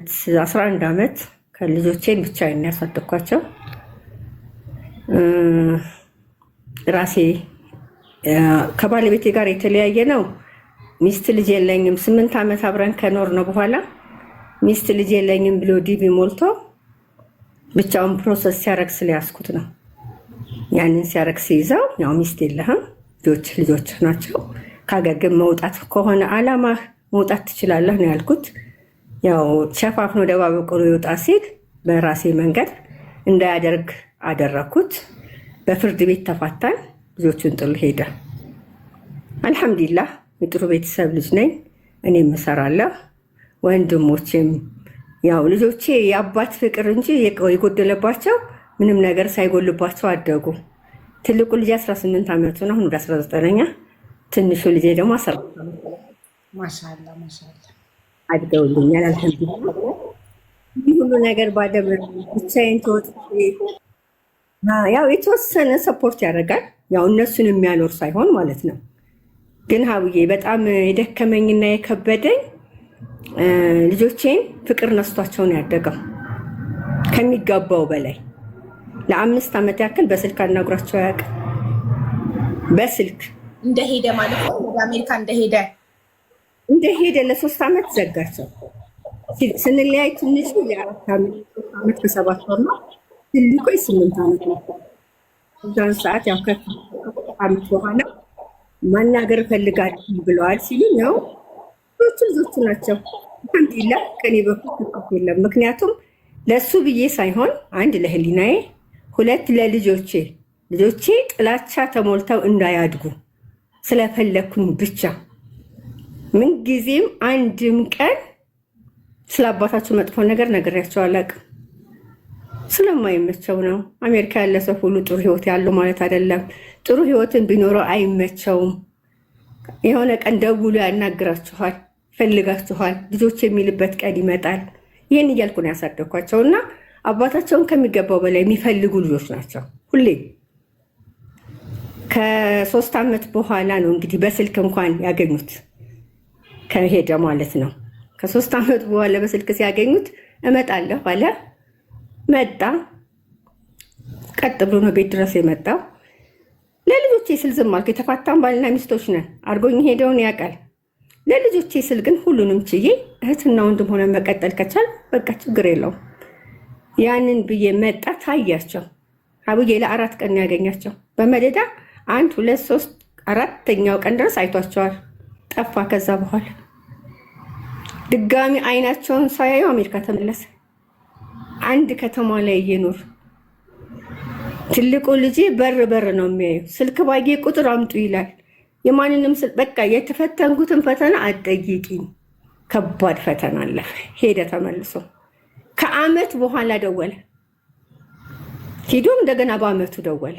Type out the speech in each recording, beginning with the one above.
11 ዓመት ከልጆቼን ብቻዬን ያሳደግኳቸው ራሴ ከባለቤቴ ጋር የተለያየ ነው። ሚስት ልጅ የለኝም 8 ዓመት አብረን ከኖር ነው በኋላ ሚስት ልጅ የለኝም ብሎ ዲቪ ሞልቶ ብቻውን ፕሮሰስ ሲያረግ ስለያዝኩት ነው። ያንን ሲያረግ ሲይዘው ያው ሚስት የለህም ልጆች ናቸው ከሀገር ግን መውጣት ከሆነ አላማ መውጣት ትችላለህ ነው ያልኩት። ያው ሸፋፍኖ ደባበቆ ይወጣ ሲል በራሴ መንገድ እንዳያደርግ አደረኩት። በፍርድ ቤት ተፋታን። ልጆቹን ጥሎ ሄደ። አልሐምዱሊላህ የጥሩ ቤተሰብ ልጅ ነኝ። እኔም እሰራለሁ። ወንድሞቼም ያው ልጆቼ የአባት ፍቅር እንጂ የጎደለባቸው ምንም ነገር ሳይጎልባቸው አደጉ። ትልቁ ልጅ 18 ዓመቱ ነው፣ አሁን ወደ 19ኛ። ትንሹ ልጅ ደግሞ 10 ማሻአላ አድገውልኛል። አልሐምዱሊላህ ይህ ሁሉ ነገር ባደረግ ብቻዬን ተወጥቼ ያው የተወሰነ ሰፖርት ያደርጋል። ያው እነሱን የሚያኖር ሳይሆን ማለት ነው። ግን ሀብዬ በጣም የደከመኝና የከበደኝ ልጆቼን ፍቅር ነስቷቸውን ያደገው ከሚገባው በላይ ለ5 ዓመት ያክል በስልክ አናግሯቸው አያውቅም። በስልክ እንደሄደ ማለት ነው። ወደ አሜሪካ እንደሄደ ለ3 ዓመት ዘጋቸው። ስንለያይ ትንሹ የ4 ዓመት ከ7 ወር ነው። ትልቁ የ8 ዓመት ነው። እዛን ሰዓት ያው ከዓመት በኋላ ማናገር ፈልጋለሁ ብለዋል ሲሉ ነው ልጆቹ ናቸው። አልሐምዱሊላህ ከኔ በኩል ትክክል የለም። ምክንያቱም ለሱ ብዬ ሳይሆን አንድ ለህሊናዬ፣ ሁለት ለልጆቼ ጥላቻ ተሞልተው እንዳያድጉ ስለፈለኩኝ ብቻ ምንጊዜም አንድም ቀን ስለ አባታቸው መጥፎ ነገር ነግሬያቸው አላውቅም። ስለማይመቸው ነው። አሜሪካ ያለ ሰው ሁሉ ጥሩ ህይወት ያለው ማለት አይደለም። ጥሩ ህይወትን ቢኖረው አይመቸውም። የሆነ ቀን ደውሎ ያናግራችኋል፣ ፈልጋችኋል፣ ልጆች የሚልበት ቀን ይመጣል። ይህን እያልኩ ነው ያሳደግኳቸው እና አባታቸውን ከሚገባው በላይ የሚፈልጉ ልጆች ናቸው። ሁሌም ከ3 ዓመት በኋላ ነው እንግዲህ በስልክ እንኳን ያገኙት ከሄደ ማለት ነው። ከ3 ዓመት በኋላ በስልክ ሲያገኙት እመጣለሁ አለ። መጣ። ቀጥ ብሎ ነው ቤት ድረስ የመጣው። ለልጆቼ ስል ዝም አልኩ። የተፋታን ባልና ሚስቶች ነን። አርጎኝ ሄደውን ያውቃል። ለልጆቼ ስል ግን ሁሉንም ችዬ እህትና ወንድም ሆነ መቀጠል ከቻል በቃ ችግር የለውም። ያንን ብዬ መጣ። ታያቸው አብዬ ለ4 ቀን ያገኛቸው በመደዳ 1 2 3 4ኛው ቀን ድረስ አይቷቸዋል። ጠፋ። ከዛ በኋላ ድጋሚ አይናቸውን ሳያዩ አሜሪካ ተመለሰ። አንድ ከተማ ላይ እየኖር ትልቁ ልጄ በር ነው የሚያየው። ስልክ ባየ ቁጥር አምጡ ይላል። የማንንም በቃ የተፈተንኩትን ፈተና አትጠይቂኝ። ከባድ ፈተና አለፈ። ሄደ ተመልሶ። ከዓመት በኋላ ደወለ። ሄዶ እንደገና በዓመቱ ደወለ።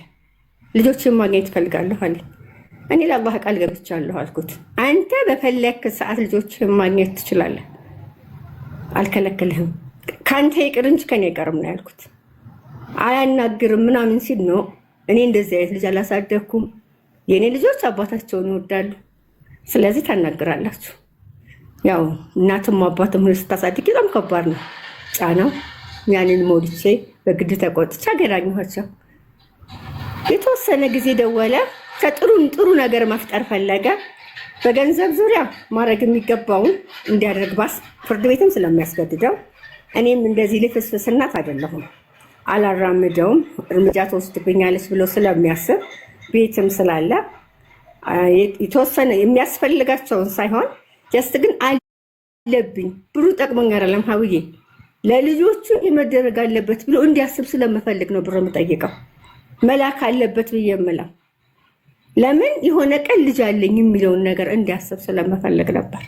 ልጆችን ማግኘት እፈልጋለሁ አለኝ። እኔ ለአላህ ቃል ገብቻለሁ አልኩት። አንተ በፈለክ ሰዓት ልጆችን ማግኘት ትችላለህ፣ አልከለክልህም። ከአንተ ይቅር እንጂ ከኔ አይቀርም ነው ያልኩት። አያናግርም ምናምን ሲል ነው። እኔ እንደዚህ አይነት ልጅ አላሳደግኩም። የእኔ ልጆች አባታቸውን ይወዳሉ። ስለዚህ ታናግራላችሁ። ያው እናትም አባትም ሆነ ስታሳድግ በጣም ከባድ ነው ጫናው። ያንን ሞልቼ በግድ ተቆጥቼ አገናኘኋቸው። የተወሰነ ጊዜ ደወለ። ጥሩ ነገር መፍጠር ፈለገ። በገንዘብ ዙሪያ ማድረግ የሚገባውን እንዲያደርግ ባስ ፍርድ ቤትም ስለሚያስገድደው እኔም እንደዚህ ልፍስፍስ እናት አይደለሁም፣ አላራምደውም። እርምጃ ተወስድብኛለች ብሎ ስለሚያስብ ቤትም ስላለ የተወሰነ የሚያስፈልጋቸውን ሳይሆን ጀስት ግን አለብኝ ብሩ ጠቅሞኝ አይደለም ሀብዬ ለልጆቹ የመደረግ አለበት ብሎ እንዲያስብ ስለምፈልግ ነው ብር የምጠይቀው። መላክ አለበት ብዬ የምለው ለምን የሆነ ቀን ልጅ አለኝ የሚለውን ነገር እንዲያስብ ስለምፈልግ ነበር።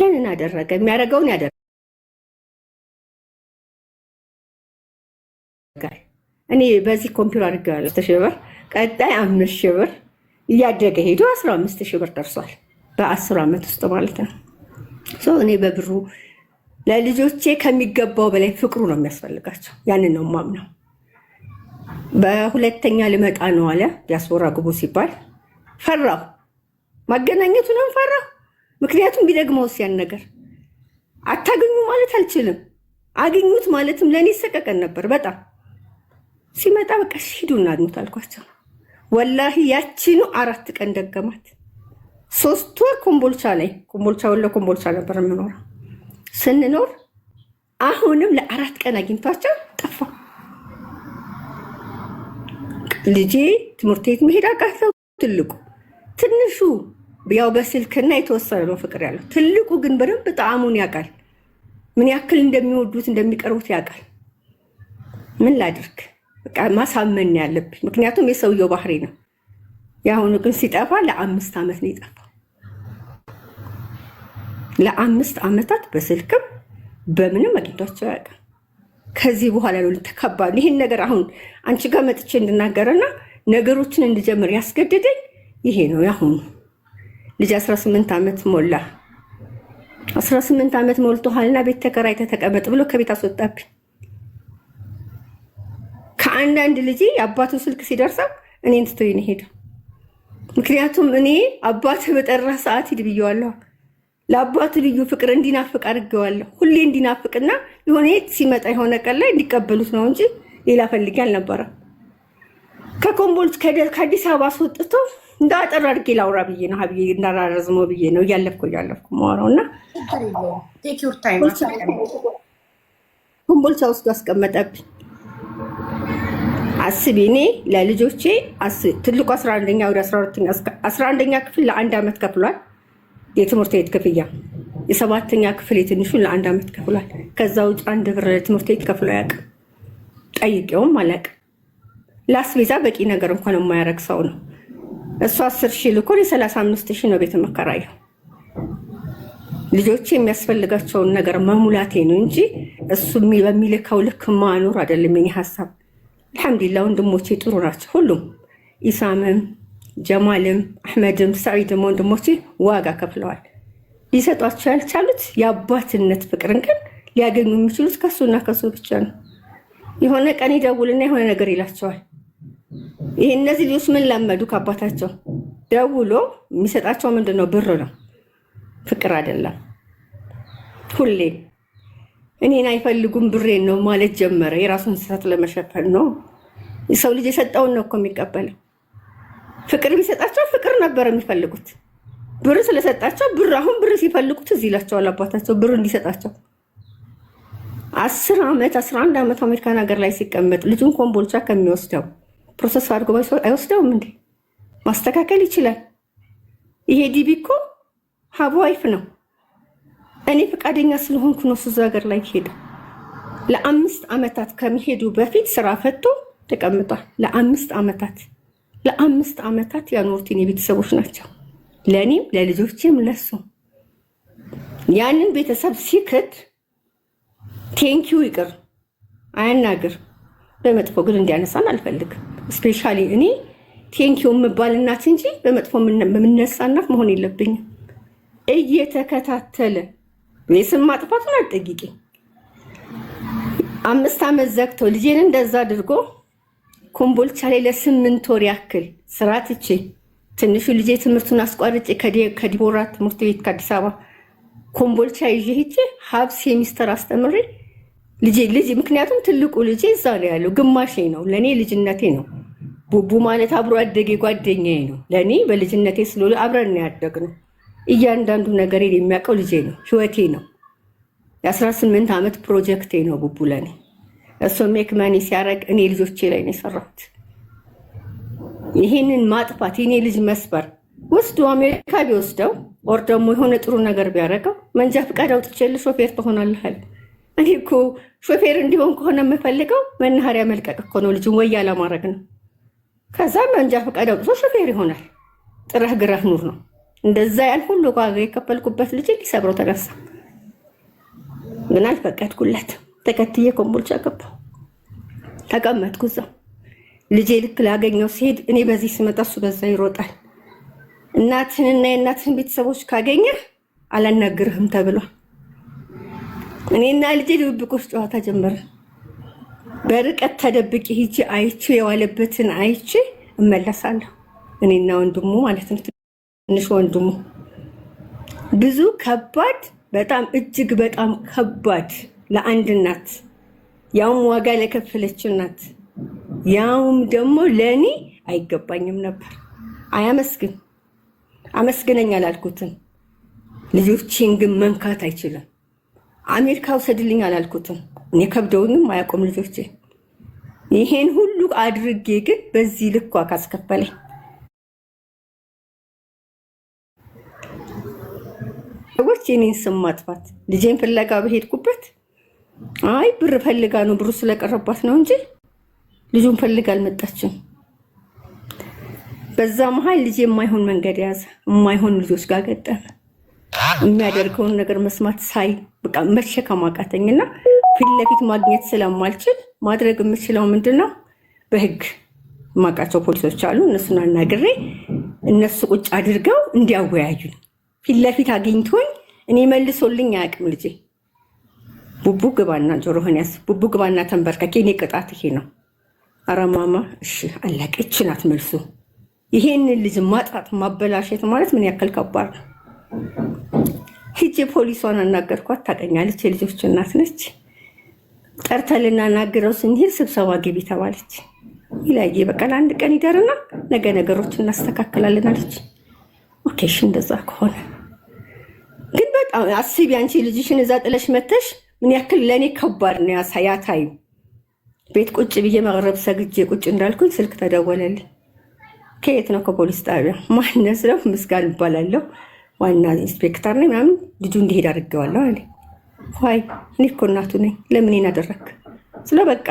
ያንን አደረገ። የሚያደርገውን ያደረገ። እኔ በዚህ ኮምፒውተር አድርጌዋለሁ 1000 ብር፣ ቀጣይ 5000 ብር እያደገ ሄዶ 15000 ብር ደርሷል በ10 ዓመት ውስጥ ማለት ነው። እኔ በብሩ ለልጆቼ ከሚገባው በላይ ፍቅሩ ነው የሚያስፈልጋቸው። ያንን ነው የማምነው። በሁለተኛ ልመጣ ነው አለ። ዲያስፖራ ግቡ ሲባል ፈራሁ፣ ማገናኘቱንም ፈራሁ። ምክንያቱም ቢደግመውስ ያን ነገር አታገኙ ማለት አልችልም። አገኙት ማለትም ለእኔ ይሰቀቀን ነበር በጣም። ሲመጣ በቃ ሂዱ እናድኑት አልኳቸው። ወላሂ ያቺኑ 4 ቀን ደገማት። 3 ወር ኮምቦልቻ ላይ ኮምቦልቻ ነበር የምኖረው ስንኖር አሁንም ለ4 ቀን አግኝቷቸው ጠፋ። ልጄ ትምህርት ቤት መሄድ አቃተው። ትንሹ ያው በስልክና የተወሰነ ነው ፍቅር ያለው። ትልቁ ግን በደንብ ጣዕሙን ያውቃል። ምን ያክል እንደሚወዱት እንደሚቀርቡት ያውቃል። ምን ላድርግ በቃ ማሳመን ያለብኝ፣ ምክንያቱም የሰውየው ባህሪ ነው። የአሁኑ ግን ሲጠፋ ለ5 ዓመት ነው የጠፋው። ለ5 ዓመታት በስልክም በምንም አግኝቷቸው ያውቃል። ከዚህ በኋላ ነው ተከባድ ይሄን ነገር አሁን አንቺ ጋር መጥቼ እንድናገርና ነገሮችን እንድጀምር ያስገደደኝ ይሄ ነው። ያሁኑ ልጅ 18 ዓመት ሞላ። 18 ዓመት ሞልቶሃልና ቤት ተከራይተህ ተቀመጥ ብሎ ከቤት አስወጣብኝ። ከአንዳንድ ልጅ የአባቱ ስልክ ሲደርሰው እኔን ትቶኝ ነው ሄደው። ምክንያቱም እኔ አባትህ በጠራ ሰዓት ሂድ ብየዋለሁ። ለአባቱ ልዩ ፍቅር እንዲናፍቅ አድርገዋለሁ። ሁሌ እንዲናፍቅና የሆነ ሲመጣ የሆነ ቀን ላይ እንዲቀበሉት ነው እንጂ ሌላ ፈልጌ አልነበረም። ከአዲስ አበባ አስወጥቶ እንደ አጠር አድርጌ ላውራ ብዬ ነው ሀብዬ እንዳላረዝመው ብዬ ነው እያለፍኩ ማወራው እና ኮምቦልቻ ውስጥ አስቀመጠብኝ። አስቢ እኔ ለልጆቼ ትልቁ 11ኛ ወደ 11ኛ ክፍል ለ1 ዓመት ከፍሏል የትምህርት ቤት ክፍያ። የ7ኛ ክፍል የትንሹን ለ1 ዓመት ከፍሏል። ከዛ ውጭ 1 ብር ትምህርት ቤት ከፍሎ አያውቅም። ጠይቄውም አላውቅም። ለአስቤዛ በቂ ነገር እንኳን የማያረግ ሰው ነው። እሱ 10 ሺህ ልኮ 35 ሺህ ነው ቤት መከራየው። ልጆቼ የሚያስፈልጋቸውን ነገር መሙላቴ ነው እንጂ እሱ በሚልከው ልክ ማኖር አይደለም የኔ ሀሳብ። አልሐምዱሊላህ ወንድሞቼ ጥሩ ናቸው ሁሉም። ኢሳምም ጀማልም አሕመድም ሰዒድም ወንድሞቼ ዋጋ ከፍለዋል። ሊሰጧቸው ያልቻሉት የአባትነት ፍቅርን ግን ሊያገኙ የሚችሉት ከሱና ከሱ ብቻ ነው። የሆነ ቀን ይደውልና የሆነ ነገር ይላቸዋል። ይሄ እነዚህ ልጆች ምን ለመዱ ከአባታቸው? ደውሎ የሚሰጣቸው ምንድነው? ብር ነው፣ ፍቅር አይደለም። ሁሌም እኔን አይፈልጉም ብሬን ነው ማለት ጀመረ። የራሱን ስህተት ለመሸፈን ነው። የሰው ልጅ የሰጠውን ነው እኮ የሚቀበለው። ፍቅር ቢሰጣቸው ፍቅር ነበር የሚፈልጉት። ብር ስለሰጣቸው ብር አሁን ብር ሲፈልጉት እዚህ ይላቸዋል አባታቸው ብር እንዲሰጣቸው። 10 ዓመት 11 ዓመት አሜሪካን ሀገር ላይ ሲቀመጥ ልጁን ኮምቦልቻ ከሚወስደው ፕሮሰስ አድርጎ አይወስደውም እንዴ? ማስተካከል ይችላል። ይሄ ዲቢ እኮ ሀቡ ዋይፍ ነው። እኔ ፈቃደኛ ስለሆንኩ ነው እሱ ሀገር ላይ ሄደ። ለ5 ዓመታት ከሚሄዱ በፊት ስራ ፈቶ ተቀምጧል። ለ5 ዓመታት ያኖሩትን የቤተሰቦች ናቸው። ለእኔም ለልጆቼም ለሱ ያንን ቤተሰብ ሲክድ ቴንኪው ይቅር አያናግር። በመጥፎ ግን እንዲያነሳን አልፈልግም። ስፔሻሊ እኔ ቴንኪው የምባል እናት እንጂ በመጥፎ የምነሳ እናት መሆን የለብኝም። እየተከታተለ የስም ማጥፋቱን አልጠይቂ። 5 ዓመት ዘግቶ ልጄን እንደዛ አድርጎ ኮምቦልቻ ላይ ለ8 ወር ያክል ስራ ትቼ ትንሹ ልጄ ትምህርቱን አስቋርጬ ከዲቦራ ትምህርት ቤት ከአዲስ አበባ ኮምቦልቻ ይዤ ሄጄ ሀብ ሴሚስተር አስተምሬ ልጅ ምክንያቱም ትልቁ ልጄ እዛ ነው ያለው። ግማሼ ነው ለእኔ ልጅነቴ ነው። ቡቡ ማለት አብሮ አደጌ ጓደኛዬ ነው። ለእኔ በልጅነቴ ስለሆነ አብረን ነው ያደግነው። እያንዳንዱ ነገር የሚያውቀው ልጄ ነው፣ ህይወቴ ነው። የ18 ዓመት ፕሮጀክቴ ነው ቡቡ ለእኔ። እሱ ሜክ መኒ ሲያደርግ እኔ ልጆቼ ላይ ነው የሰራሁት። ይህንን ማጥፋት የኔ ልጅ መስበር ወስዶ አሜሪካ ቢወስደው ኦር ደግሞ የሆነ ጥሩ ነገር ቢያደርገው መንጃ ፍቃድ አውጥቼልህ ሾፌር ትሆናለህ አለ። እኔ እኮ ሾፌር እንዲሆን ከሆነ የምፈልገው መናኸሪያ መልቀቅ እኮ ነው፣ ልጁን ወያ ለማድረግ ነው። ከዛ መንጃ ፈቃድ አውጥቶ ሾፌር ይሆናል። ጥረህ ግረህ ኑር ነው። እንደዛ ያን ሁሉ ዋጋ የከፈልኩበት ልጅ ሊሰብረው ተነሳ፣ ግን አልፈቀድኩለት። ተከትዬ ኮምቦልቻ ገባሁ፣ ተቀመጥኩ እዛው። ልጄ ልክ ላገኘው ሲሄድ እኔ በዚህ ስመጣ እሱ በዛ ይሮጣል። እናትህንና የእናትህን ቤተሰቦች ካገኘህ አላናግርህም ተብሏል። እኔና ልጄ ድብብቆች ጨዋታ ጀመረ። በርቀት ተደብቄ ሂጄ አይቼ የዋለበትን አይቼ እመለሳለሁ። እኔና ወንድሙ ማለት ነው፣ ትንሽ ወንድሙ። ብዙ ከባድ በጣም እጅግ በጣም ከባድ ለአንድ እናት ያውም ዋጋ ለከፈለች እናት ያውም ደግሞ ለእኔ አይገባኝም ነበር። አመስግነኝ አላልኩትም። ልጆቼን ግን መንካት አይችልም። አሜሪካ ውሰድልኝ አላልኩትም። እኔ ከብደውኝም አያውቁም ልጆቼ። ይሄን ሁሉ አድርጌ ግን በዚህ ልኳ ካስከፈለኝ ሰዎች የኔን ስም ማጥፋት ልጄን ፍለጋ በሄድኩበት አይ ብር ፈልጋ ነው ብሩ ስለቀረባት ነው እንጂ ልጁን ፈልጋ አልመጣችም። በዛ መሀል ልጄ የማይሆን መንገድ ያዘ፣ የማይሆን ልጆች ጋር ገጠመ። የሚያደርገውን ነገር መስማት ሳይ በቃ መሸከም አቃተኝና ፊት ለፊት ማግኘት ስለማልችል ማድረግ የምችለው ምንድነው በህግ ማቃቸው ፖሊሶች አሉ። እነሱን አናግሬ እነሱ ቁጭ አድርገው እንዲያወያዩኝ ፊት ለፊት አግኝቶኝ እኔ መልሶልኝ አያውቅም ልጄ። ቡቡ ግባና ጆሮህን ያዝ፣ ቡቡ ግባና ተንበርከክ፣ የኔ ቅጣት ይሄ ነው። ኧረ ማማ እሺ አለቀ። ይችናት መልሱ። ይሄንን ልጅ ማጣት ማበላሸት ማለት ምን ያክል ከባድ ነው። ሂጄ ፖሊሷን አናገርኳት። ታውቀኛለች፣ የልጆች እናት ነች። ጠርተን ልናናግረው ስንሄድ ስብሰባ ግቢ ተባለች። ይላዬ በቀን አንድ ቀን ይደርና ነገ ነገሮችን እናስተካክላለን አለች። ኦኬ እሺ እንደዛ ከሆነ ግን በጣም አስቢ አንቺ ልጅሽን እዛ ጥለሽ መተሽ ምን ያክል ለእኔ ከባድ ነው ያታዩ። ቤት ቁጭ ብዬ መቅረብ ሰግጄ ቁጭ እንዳልኩኝ ስልክ ተደወለልኝ። ከየት ነው? ከፖሊስ ጣቢያ። ማነስ ነው? ምስጋን እባላለሁ፣ ዋና ኢንስፔክተር ነኝ ምናምን። ልጁ እንዲሄድ አድርጌዋለሁ አለ። ይ እኔ እኮ እናቱ ነኝ። ለምን እናደረግ ስለ በቃ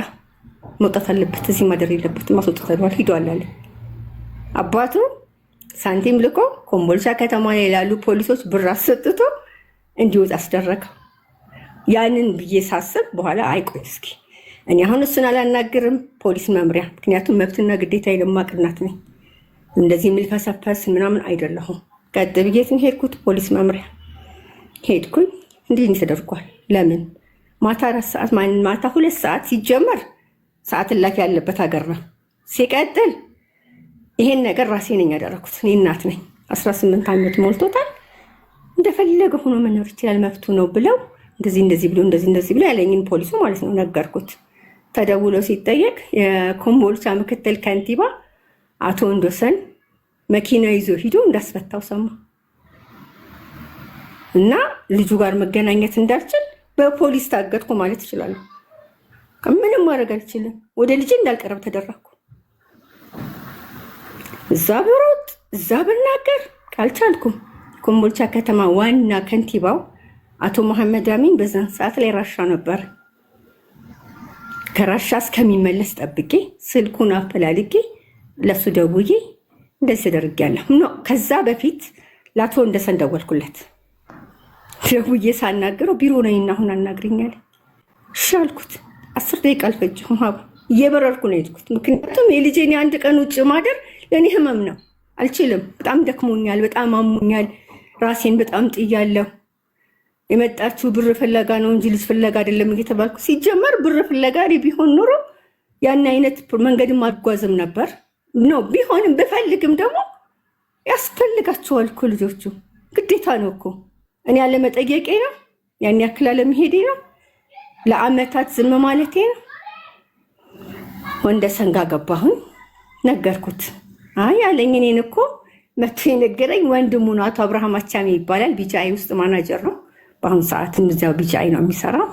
መውጣት አለበት፣ እዚህ ማደር የለበትም፣ ማስወጣት ሂዷል አለ። አባቱ ሳንቲም ልኮ ኮምቦልቻ ከተማ ላይ ላሉ ፖሊሶች ብር አሰጥቶ እንዲወጣ አስደረገው። ያንን ብዬ ሳስብ በኋላ አይቆይ እስኪ እኔ አሁን እሱን አላናግርም ፖሊስ መምሪያ፣ ምክንያቱም መብትና ግዴታ የለማቅ እናት ነኝ። እንደዚህ የምልፈሰፈስ ምናምን አይደለሁም። ቀጥ ብዬ ሄድኩት ፖሊስ መምሪያ ሄድኩኝ። እንዲህ ተደርጓል። ለምን ማታ 4 ሰዓት ማታ 2 ሰዓት ሲጀመር ሰዓት እላፊ ያለበት ሀገር ነው። ሲቀጥል ይሄን ነገር ራሴ ነኝ ያደረኩት። እኔ እናት ነኝ። 18 ዓመት ሞልቶታል። እንደፈለገ ሆኖ መኖር ይችላል፣ መብቱ ነው ብለው እንደዚህ ብሎ ያለኝን ፖሊሱ ማለት ነው ነገርኩት። ተደውሎ ሲጠየቅ የኮምቦልቻ ምክትል ከንቲባ አቶ ወንዶሰን መኪና ይዞ ሂዶ እንዳስፈታው ሰማ እና ልጁ ጋር መገናኘት እንዳልችል በፖሊስ ታገድኩ ማለት እችላለሁ። ምንም ማድረግ አልችልም። ወደ ልጅ እንዳልቀረብ ተደረኩ። እዛ ብሮጥ እዛ ብናገር ካልቻልኩም ኮምቦልቻ ከተማ ዋና ከንቲባው አቶ መሐመድ አሚን በዛን ሰዓት ላይ ራሻ ነበር። ከራሻ እስከሚመለስ ጠብቄ ስልኩን አፈላልጌ ለሱ ደውዬ እንደዚህ ተደርጊያለሁ ነው። ከዛ በፊት ለአቶ ወንደሰን ደወልኩለት። ደውዬ ሳናገረው ቢሮ ነኝና አሁን አናግሪኛል። እሺ አልኩት። 10 ደቂቃ አልፈጀሁም። እየበረርኩ ነው የሄድኩት። ምክንያቱም የልጄን የአንድ ቀን ውጭ ማደር ለእኔ ህመም ነው። አልችልም። በጣም ደክሞኛል፣ በጣም አሞኛል፣ ራሴን በጣም ጥያለሁ። የመጣችው ብር ፍለጋ ነው እንጂ ልጅ ፍለጋ አይደለም እየተባልኩ ሲጀመር ብር ፍለጋ ቢሆን ኖሮ ያን አይነት መንገድም አልጓዝም ነበር ነው። ቢሆንም ብፈልግም ደግሞ ያስፈልጋቸዋል እኮ ልጆቹ፣ ግዴታ ነው እኮ። እኔ ያለመጠየቄ ነው፣ ያን ያክል አለመሄዴ ነው፣ ለአመታት ዝም ማለቴ ነው። ወንደሰን ጋር ገባሁኝ፣ ነገርኩት። አይ ያለኝ እኔን እኮ መቶ የነገረኝ ወንድሙ ነው። አቶ አብርሃም አቻሜ ይባላል። ቢጫይ ውስጥ ማናጀር ነው። በአሁኑ ሰዓት እዚያው ቢጫይ ነው የሚሰራው።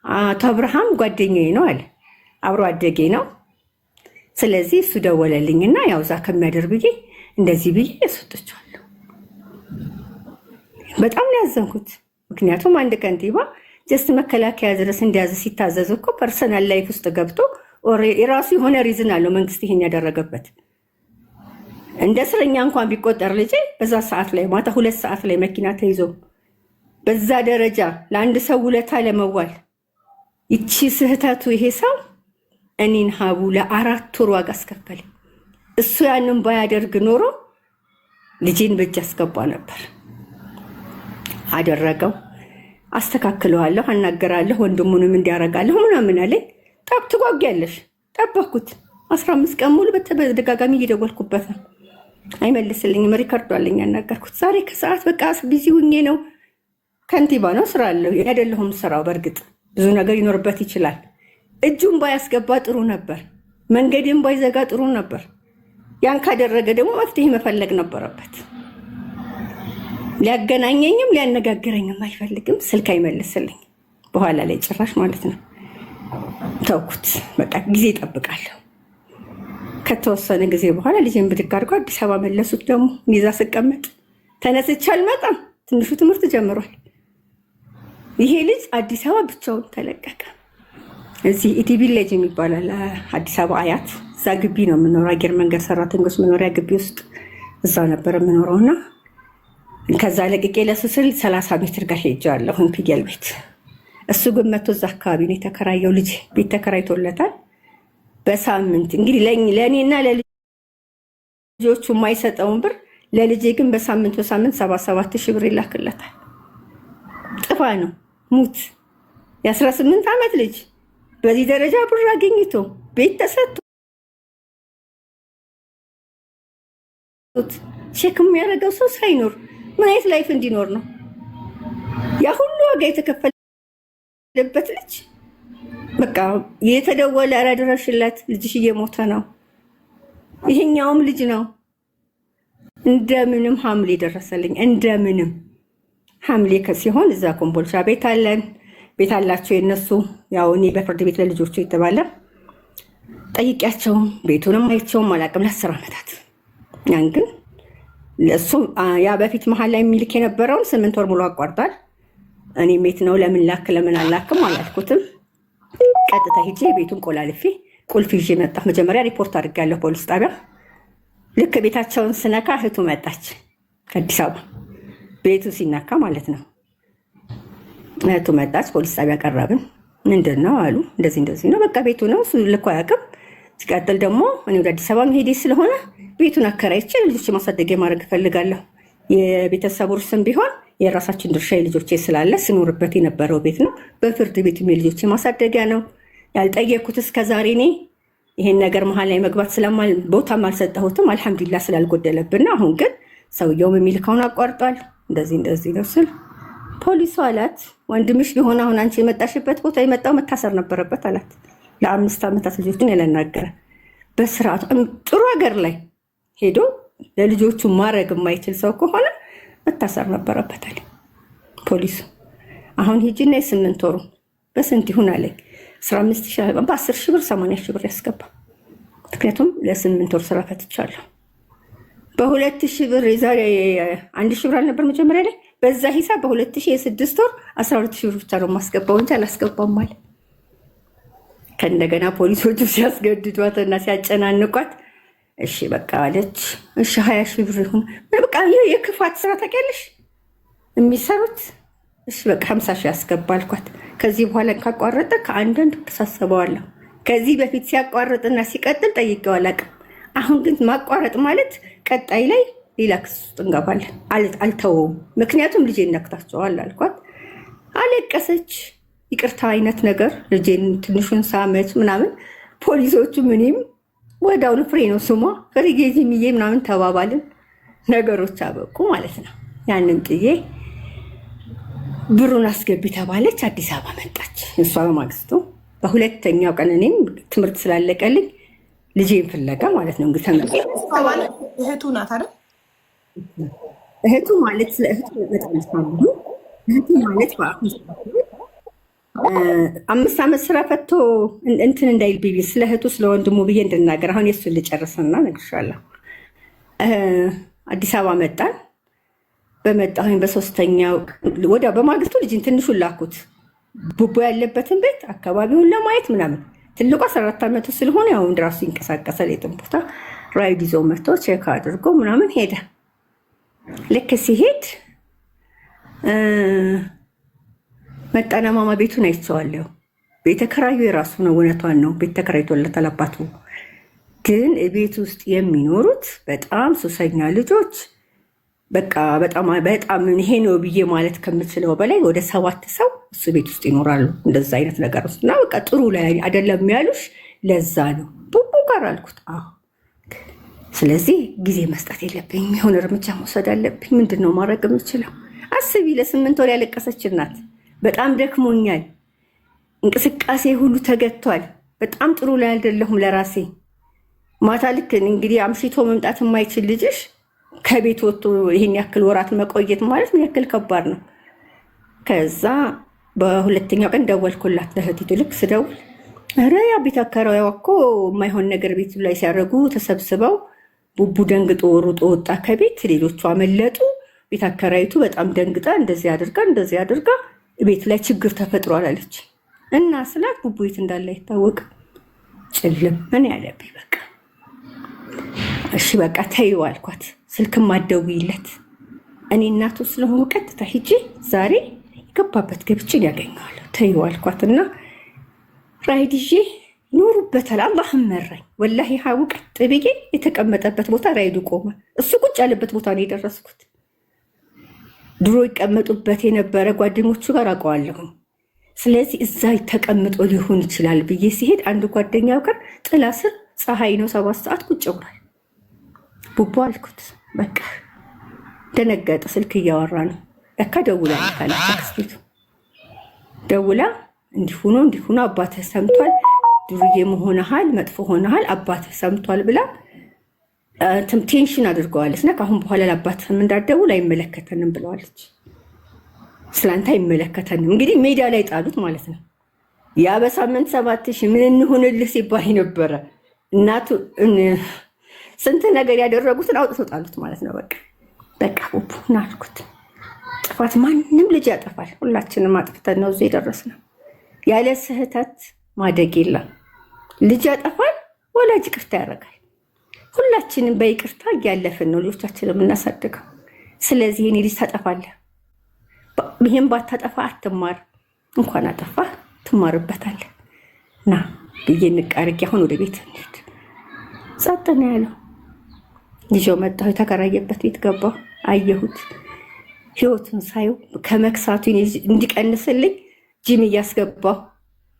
አቶ አብርሃም ጓደኛዬ ነው አለ፣ አብሮ አደጌ ነው። ስለዚህ እሱ ደወለልኝና ያው እዛ ከሚያደር ብዬ እንደዚህ ብዬ ያስወጥቻለሁ። በጣም ነው ያዘንኩት። ምክንያቱም አንድ ከንቲባ ጀስት መከላከያ ድረስ እንዲያዝ ሲታዘዝ እኮ ፐርሰናል ላይፍ ውስጥ ገብቶ የራሱ የሆነ ሪዝን አለው መንግስት ይሄን ያደረገበት። እንደ እስረኛ እንኳን ቢቆጠር ልጄ በዛ ሰዓት ላይ ማታ 2 ሰዓት ላይ መኪና ተይዞ በዛ ደረጃ ለአንድ ሰው ውለታ ለመዋል ይቺ ስህተቱ ይሄ ሰው እኔን ሀቡ ለ4 ወር ዋጋ አስከፈለ። እሱ ያንን ባያደርግ ኖሮ ልጄን በእጅ አስገባ ነበር። አደረገው። አስተካክለዋለሁ፣ አናገራለሁ፣ ወንድሙንም እንዲያረጋለሁ ምናምን አለኝ። ትጓጊያለሽ። ጠበኩት 15 ቀን ሙሉ በተደጋጋሚ እየደወልኩበት ነው። አይመልስልኝም። ሪከርዱ አለኝ ያናገርኩት ዛሬ ከሰዓት በቃ ቢዚ ሁኜ ነው። ከንቲባ ነው ስራ አለው አይደለሁም። ስራው በእርግጥ ብዙ ነገር ይኖርበት ይችላል። እጁን ባያስገባ ጥሩ ነበር። መንገድን ባይዘጋ ጥሩ ነበር። ያን ካደረገ ደግሞ መፍትሄ መፈለግ ነበረበት። ሊያገናኘኝም ሊያነጋግረኝም አይፈልግም። ስልክ አይመልስልኝ። በኋላ ላይ ጭራሽ ማለት ነው ተውኩት። በቃ ጊዜ እጠብቃለሁ። ከተወሰነ ጊዜ በኋላ ልጄን ብድግ አድርጎ አዲስ አበባ መለሱት። ደግሞ ይዛ ስቀመጥ ተነስቼ አልመጣም። ትንሹ ትምህርት ጀምሯል። ይሄ ልጅ አዲስ አበባ ብቻውን ተለቀቀ። እዚህ ኢቲ ቪሌጅ የሚባላል አዲስ አበባ አያት፣ እዛ ግቢ ነው የምኖረው። አየር መንገድ ሰራተኞች መኖሪያ ግቢ ውስጥ እዛ ነበር የምኖረው እና ከዛ ለቅቄ ለሱ ስል 30 ሜትር ጋር ሄጃለሁ ፍየል ቤት። እሱ ግን መቶ እዛ አካባቢ ነው የተከራየው። ልጅ ቤት ተከራይቶለታል። በሳምንት እንግዲህ ለእኔና ለልጆቹ የማይሰጠውን ብር ለልጄ ግን በሳምንት 77 ሺህ ብር ይላክለታል። ጥፋ ነው ሙት። የ18 ዓመት ልጅ በዚህ ደረጃ ብር አገኝቶ ቤት ተሰጥቶ ቼክ የሚያደርገው ሰው ሳይኖር ምን አይነት ላይፍ እንዲኖር ነው? ያ ሁሉ ዋጋ የተከፈለበት ልጅ በቃ የተደወለ ኧረ ድረሽለት ልጅሽ እየሞተ ነው። ይሄኛውም ልጅ ነው። እንደምንም ሐምሌ ደረሰልኝ። እንደምንም ሐምሌ ሲሆን እዛ ኮምቦልቻ ቤት አለን። ቤት አላቸው የነሱ። ያው እኔ በፍርድ ቤት ለልጆቹ የተባለ ጠይቂያቸውም ቤቱንም አይቼውም አላውቅም ለ10 ዓመታት። ያን ግን ለሱ ያ በፊት መሀል ላይ የሚልክ የነበረውን 8 ወር ሙሉ አቋርጧል። እኔ ቤት ነው ለምን ላክ ለምን አላክም አላልኩትም። ቀጥታ ሂጄ ቤቱን ቆላልፌ ቁልፍ ይዤ መጣሁ። መጀመሪያ ሪፖርት አድርጌያለሁ ፖሊስ ጣቢያ። ልክ ቤታቸውን ስነካ እህቱ መጣች ከአዲስ አበባ። ቤቱ ሲነካ ማለት ነው። እህቱ መጣች። ፖሊስ ጣቢያ ቀረብን። ምንድን ነው አሉ። እንደዚህ ነው በቃ ቤቱ ነው እሱ ልኮ አያውቅም። ሲቀጥል ደግሞ እኔ ወደ አዲስ አበባ መሄዴ ስለሆነ ቤቱን አከራይቼ ልጆች ማሳደጊያ ማድረግ እፈልጋለሁ። የቤተሰቡ እርስም ቢሆን የራሳችን ድርሻ የልጆቼ ስላለ ስኖርበት የነበረው ቤት ነው። በፍርድ ቤት የልጆቼ ማሳደጊያ ነው። ያልጠየኩት እስከዛሬ እኔ ይሄን ነገር መሀል ላይ መግባት ቦታም አልሰጠሁትም። አልሐምዱሊላህ ስላልጎደለብን ነው። አሁን ግን ሰውየውም የሚልከውን አቋርጧል። እንደዚህ ነው ስል ፖሊሱ አላት ወንድምሽ ቢሆን አሁን አንቺ የመጣሽበት ቦታ የመጣው መታሰር ነበረበት አላት። ለ5 ዓመታት ልጆችን ያላናገረ በስርዓቱ ጥሩ ሀገር ላይ ሄዶ ለልጆቹ ማድረግ የማይችል ሰው ከሆነ መታሰር ነበረበት አለ ፖሊሱ። አሁን ሂጂና የ8 ወሩ በስንት ይሁን አለኝ። 15 ሺህ በ10 ሺህ ብር 80 ሺህ ብር ያስገባ። ምክንያቱም ለ8 ወር ስራ ፈትቻለሁ። በ2000 ብር የዛሬ 1000 ብር አልነበር መጀመሪያ ላይ በዛ ሂሳብ በ2000 የ6 ወር 12000 ብር ብቻ ነው የማስገባው እንጂ አላስገባም አለ። ከእንደገና ፖሊሶቹ ሲያስገድዷትና ሲያጨናንቋት እሺ በቃ አለች። እሺ 20 ሺህ ብር ይሁን በቃ የክፋት ስራ ታውቂያለሽ የሚሰሩት። እሺ በቃ 50 ሺህ ያስገባልኳት። ከዚህ በኋላ ካቋረጠ ከአንዳንድ ተሳሰበዋለሁ። ከዚህ በፊት ሲያቋርጥና ሲቀጥል ጠይቄው አላውቅም። አሁን ግን ማቋረጥ ማለት ቀጣይ ላይ ሌላ ክስ ውስጥ እንገባለን። አልተወውም። ምክንያቱም ልጄን ነክታቸዋል አልኳት። አለቀሰች። ይቅርታ አይነት ነገር ልጄን ትንሹን ሳመች ምናምን። ፖሊሶቹ ምንም ወዳውን ፍሬ ነው ስሟ ፍሬጌዚ ሚዬ ምናምን ተባባልን። ነገሮች አበቁ ማለት ነው። ያንን ጥዬ ብሩን አስገቢ ተባለች። አዲስ አበባ መጣች። እሷ በማግስቱ በሁለተኛው ቀን እኔም ትምህርት ስላለቀልኝ ልጄን ፍለጋ ማለት ነው። እንግዲህ እህቱ ናት አይደል? እህቱ ማለት ስለ እህቱ በጣም ይስማሉ። እህቱ ማለት በ5 ዓመት ስራ ፈቶ እንትን እንዳይል ቢቢ ስለ እህቱ ስለ ወንድሙ ብዬ እንድናገር አሁን የሱን ልጨርስና እነግርሻለሁ። አዲስ አበባ መጣን። በመጣሁኝ በሶስተኛው ወዲያ በማግስቱ ልጅን ትንሹን ላኩት ቡቡ ያለበትን ቤት አካባቢውን ለማየት ምናምን። ትልቁ 14 ዓመቱ ስለሆነ ያው እንደራሱ ይንቀሳቀሳል። የትም ቦታ ራይድ ይዞ መጥቶ ቼክ አድርጎ ምናምን ሄደ። ልክ ሲሄድ መጣና ማማ ቤቱን አይቼዋለሁ። ቤት ተከራዩ የራሱ ነው። እውነቷን ነው። ቤት ተከራይቶለታል አባቱ። ግን ቤት ውስጥ የሚኖሩት በጣም ሱሰኛ ልጆች በቃ በጣም ይሄ ነው ብዬ ማለት ከምችለው በላይ ወደ 7 ሰው እሱ ቤት ውስጥ ይኖራሉ። እንደዛ አይነት ነገር ውስጥ እና በቃ ጥሩ ላይ አይደለም ያሉሽ። ለዛ ነው ቡቡ ጋር አልኩት። ስለዚህ ጊዜ መስጠት የለብኝም። የሆነ እርምጃ መውሰድ አለብኝ። ምንድን ነው ማድረግ የምችለው? አስቢ፣ ለ8 ወር ያለቀሰች እናት። በጣም ደክሞኛል፣ እንቅስቃሴ ሁሉ ተገቷል፣ በጣም ጥሩ ላይ አይደለሁም ለራሴ። ማታ ልክ እንግዲህ አምሽቶ መምጣት የማይችል ልጅሽ ከቤት ወጥቶ ይህን ያክል ወራት መቆየት ማለት ምን ያክል ከባድ ነው። ከዛ በሁለተኛው ቀን ደወልኩላት ለእህቲቱ። ልክ ስደውል ኧረ ያ ቤት አከራይዋ እኮ የማይሆን ነገር ቤቱ ላይ ሲያደርጉ ተሰብስበው ቡቡ ደንግጦ ሩጦ ወጣ ከቤት፣ ሌሎቹ አመለጡ። ቤት አከራይቱ በጣም ደንግጣ እንደዚህ አድርጋ ቤት ላይ ችግር ተፈጥሯል አለች። እና ስላት ቡቡ የት እንዳለ አይታወቅም። ጭልም ምን ያለብኝ በቃ እሺ በቃ ተይው አልኳት። ስልክም አትደውይለት፣ እኔ እናቱ ስለሆኑ ቀጥታ ሂጂ ዛሬ የገባበት ገብችን ያገኘዋለሁ። ተይው አልኳትና ራይድ ይዤ ይኖሩበታል። አላህም መራኝ። ወላሂ ሀቡ ቀጥ ብዬ የተቀመጠበት ቦታ ራይዱ ቆመ። እሱ ቁጭ ያለበት ቦታ ነው የደረስኩት። ድሮ ይቀመጡበት የነበረ ጓደኞቹ ጋር አውቀዋለሁ። ስለዚህ እዛ ተቀምጦ ሊሆን ይችላል ብዬ ሲሄድ አንድ ጓደኛው ጋር ጥላ ስር ፀሐይ ነው 7 ሰዓት ቁጭ ብሏል። ቡቡ አልኩት። በቃ ደነገጠ። ስልክ እያወራ ነው ለካ ደውላ ካለች አክስቲቱ ደውላ እንዲሁ ነው አባትህ ሰምቷል፣ ዱርዬ መሆንሃል፣ መጥፎ ሆነሃል፣ አባትህ ሰምቷል ብላ ቴንሽን አድርገዋለች። እና ከአሁን በኋላ ለአባትህም እንዳትደውል አይመለከተንም ብለዋለች። ስላንተ አይመለከተንም። እንግዲህ ሜዳ ላይ ጣሉት ማለት ነው። ያ በሳምንት 7,000 ምን እንሆንልህ ሲባል ነበረ። እናቱ ስንት ነገር ያደረጉትን አውጥተው ጣሉት ማለት ነው። በቃ ቡቡ ና አልኩት። ጥፋት ማንም ልጅ ያጠፋል። ሁላችንም አጥፍተን ነው እዚህ የደረስነው። ያለ ስህተት ማደግ የለም። ልጅ ያጠፋል፣ ወላጅ ይቅርታ ያደርጋል። ሁላችንም በይቅርታ እያለፍን ነው ልጆቻችንን የምናሳድገው። ስለዚህ እኔ ልጅ ታጠፋለህ፣ ይህም ባታጠፋ አትማር፣ እንኳን አጠፋ ትማርበታለህ። ና ብዬ ንቃርጌ አሁን ወደ ቤት እንሂድ። ጸጥ ነው ያለው። ይዤው መጣሁ። የተከራየበት ቤት ገባሁ፣ አየሁት። ህይወቱን ሳየው ከመክሳቱ እንዲቀንስልኝ ጂም እያስገባሁ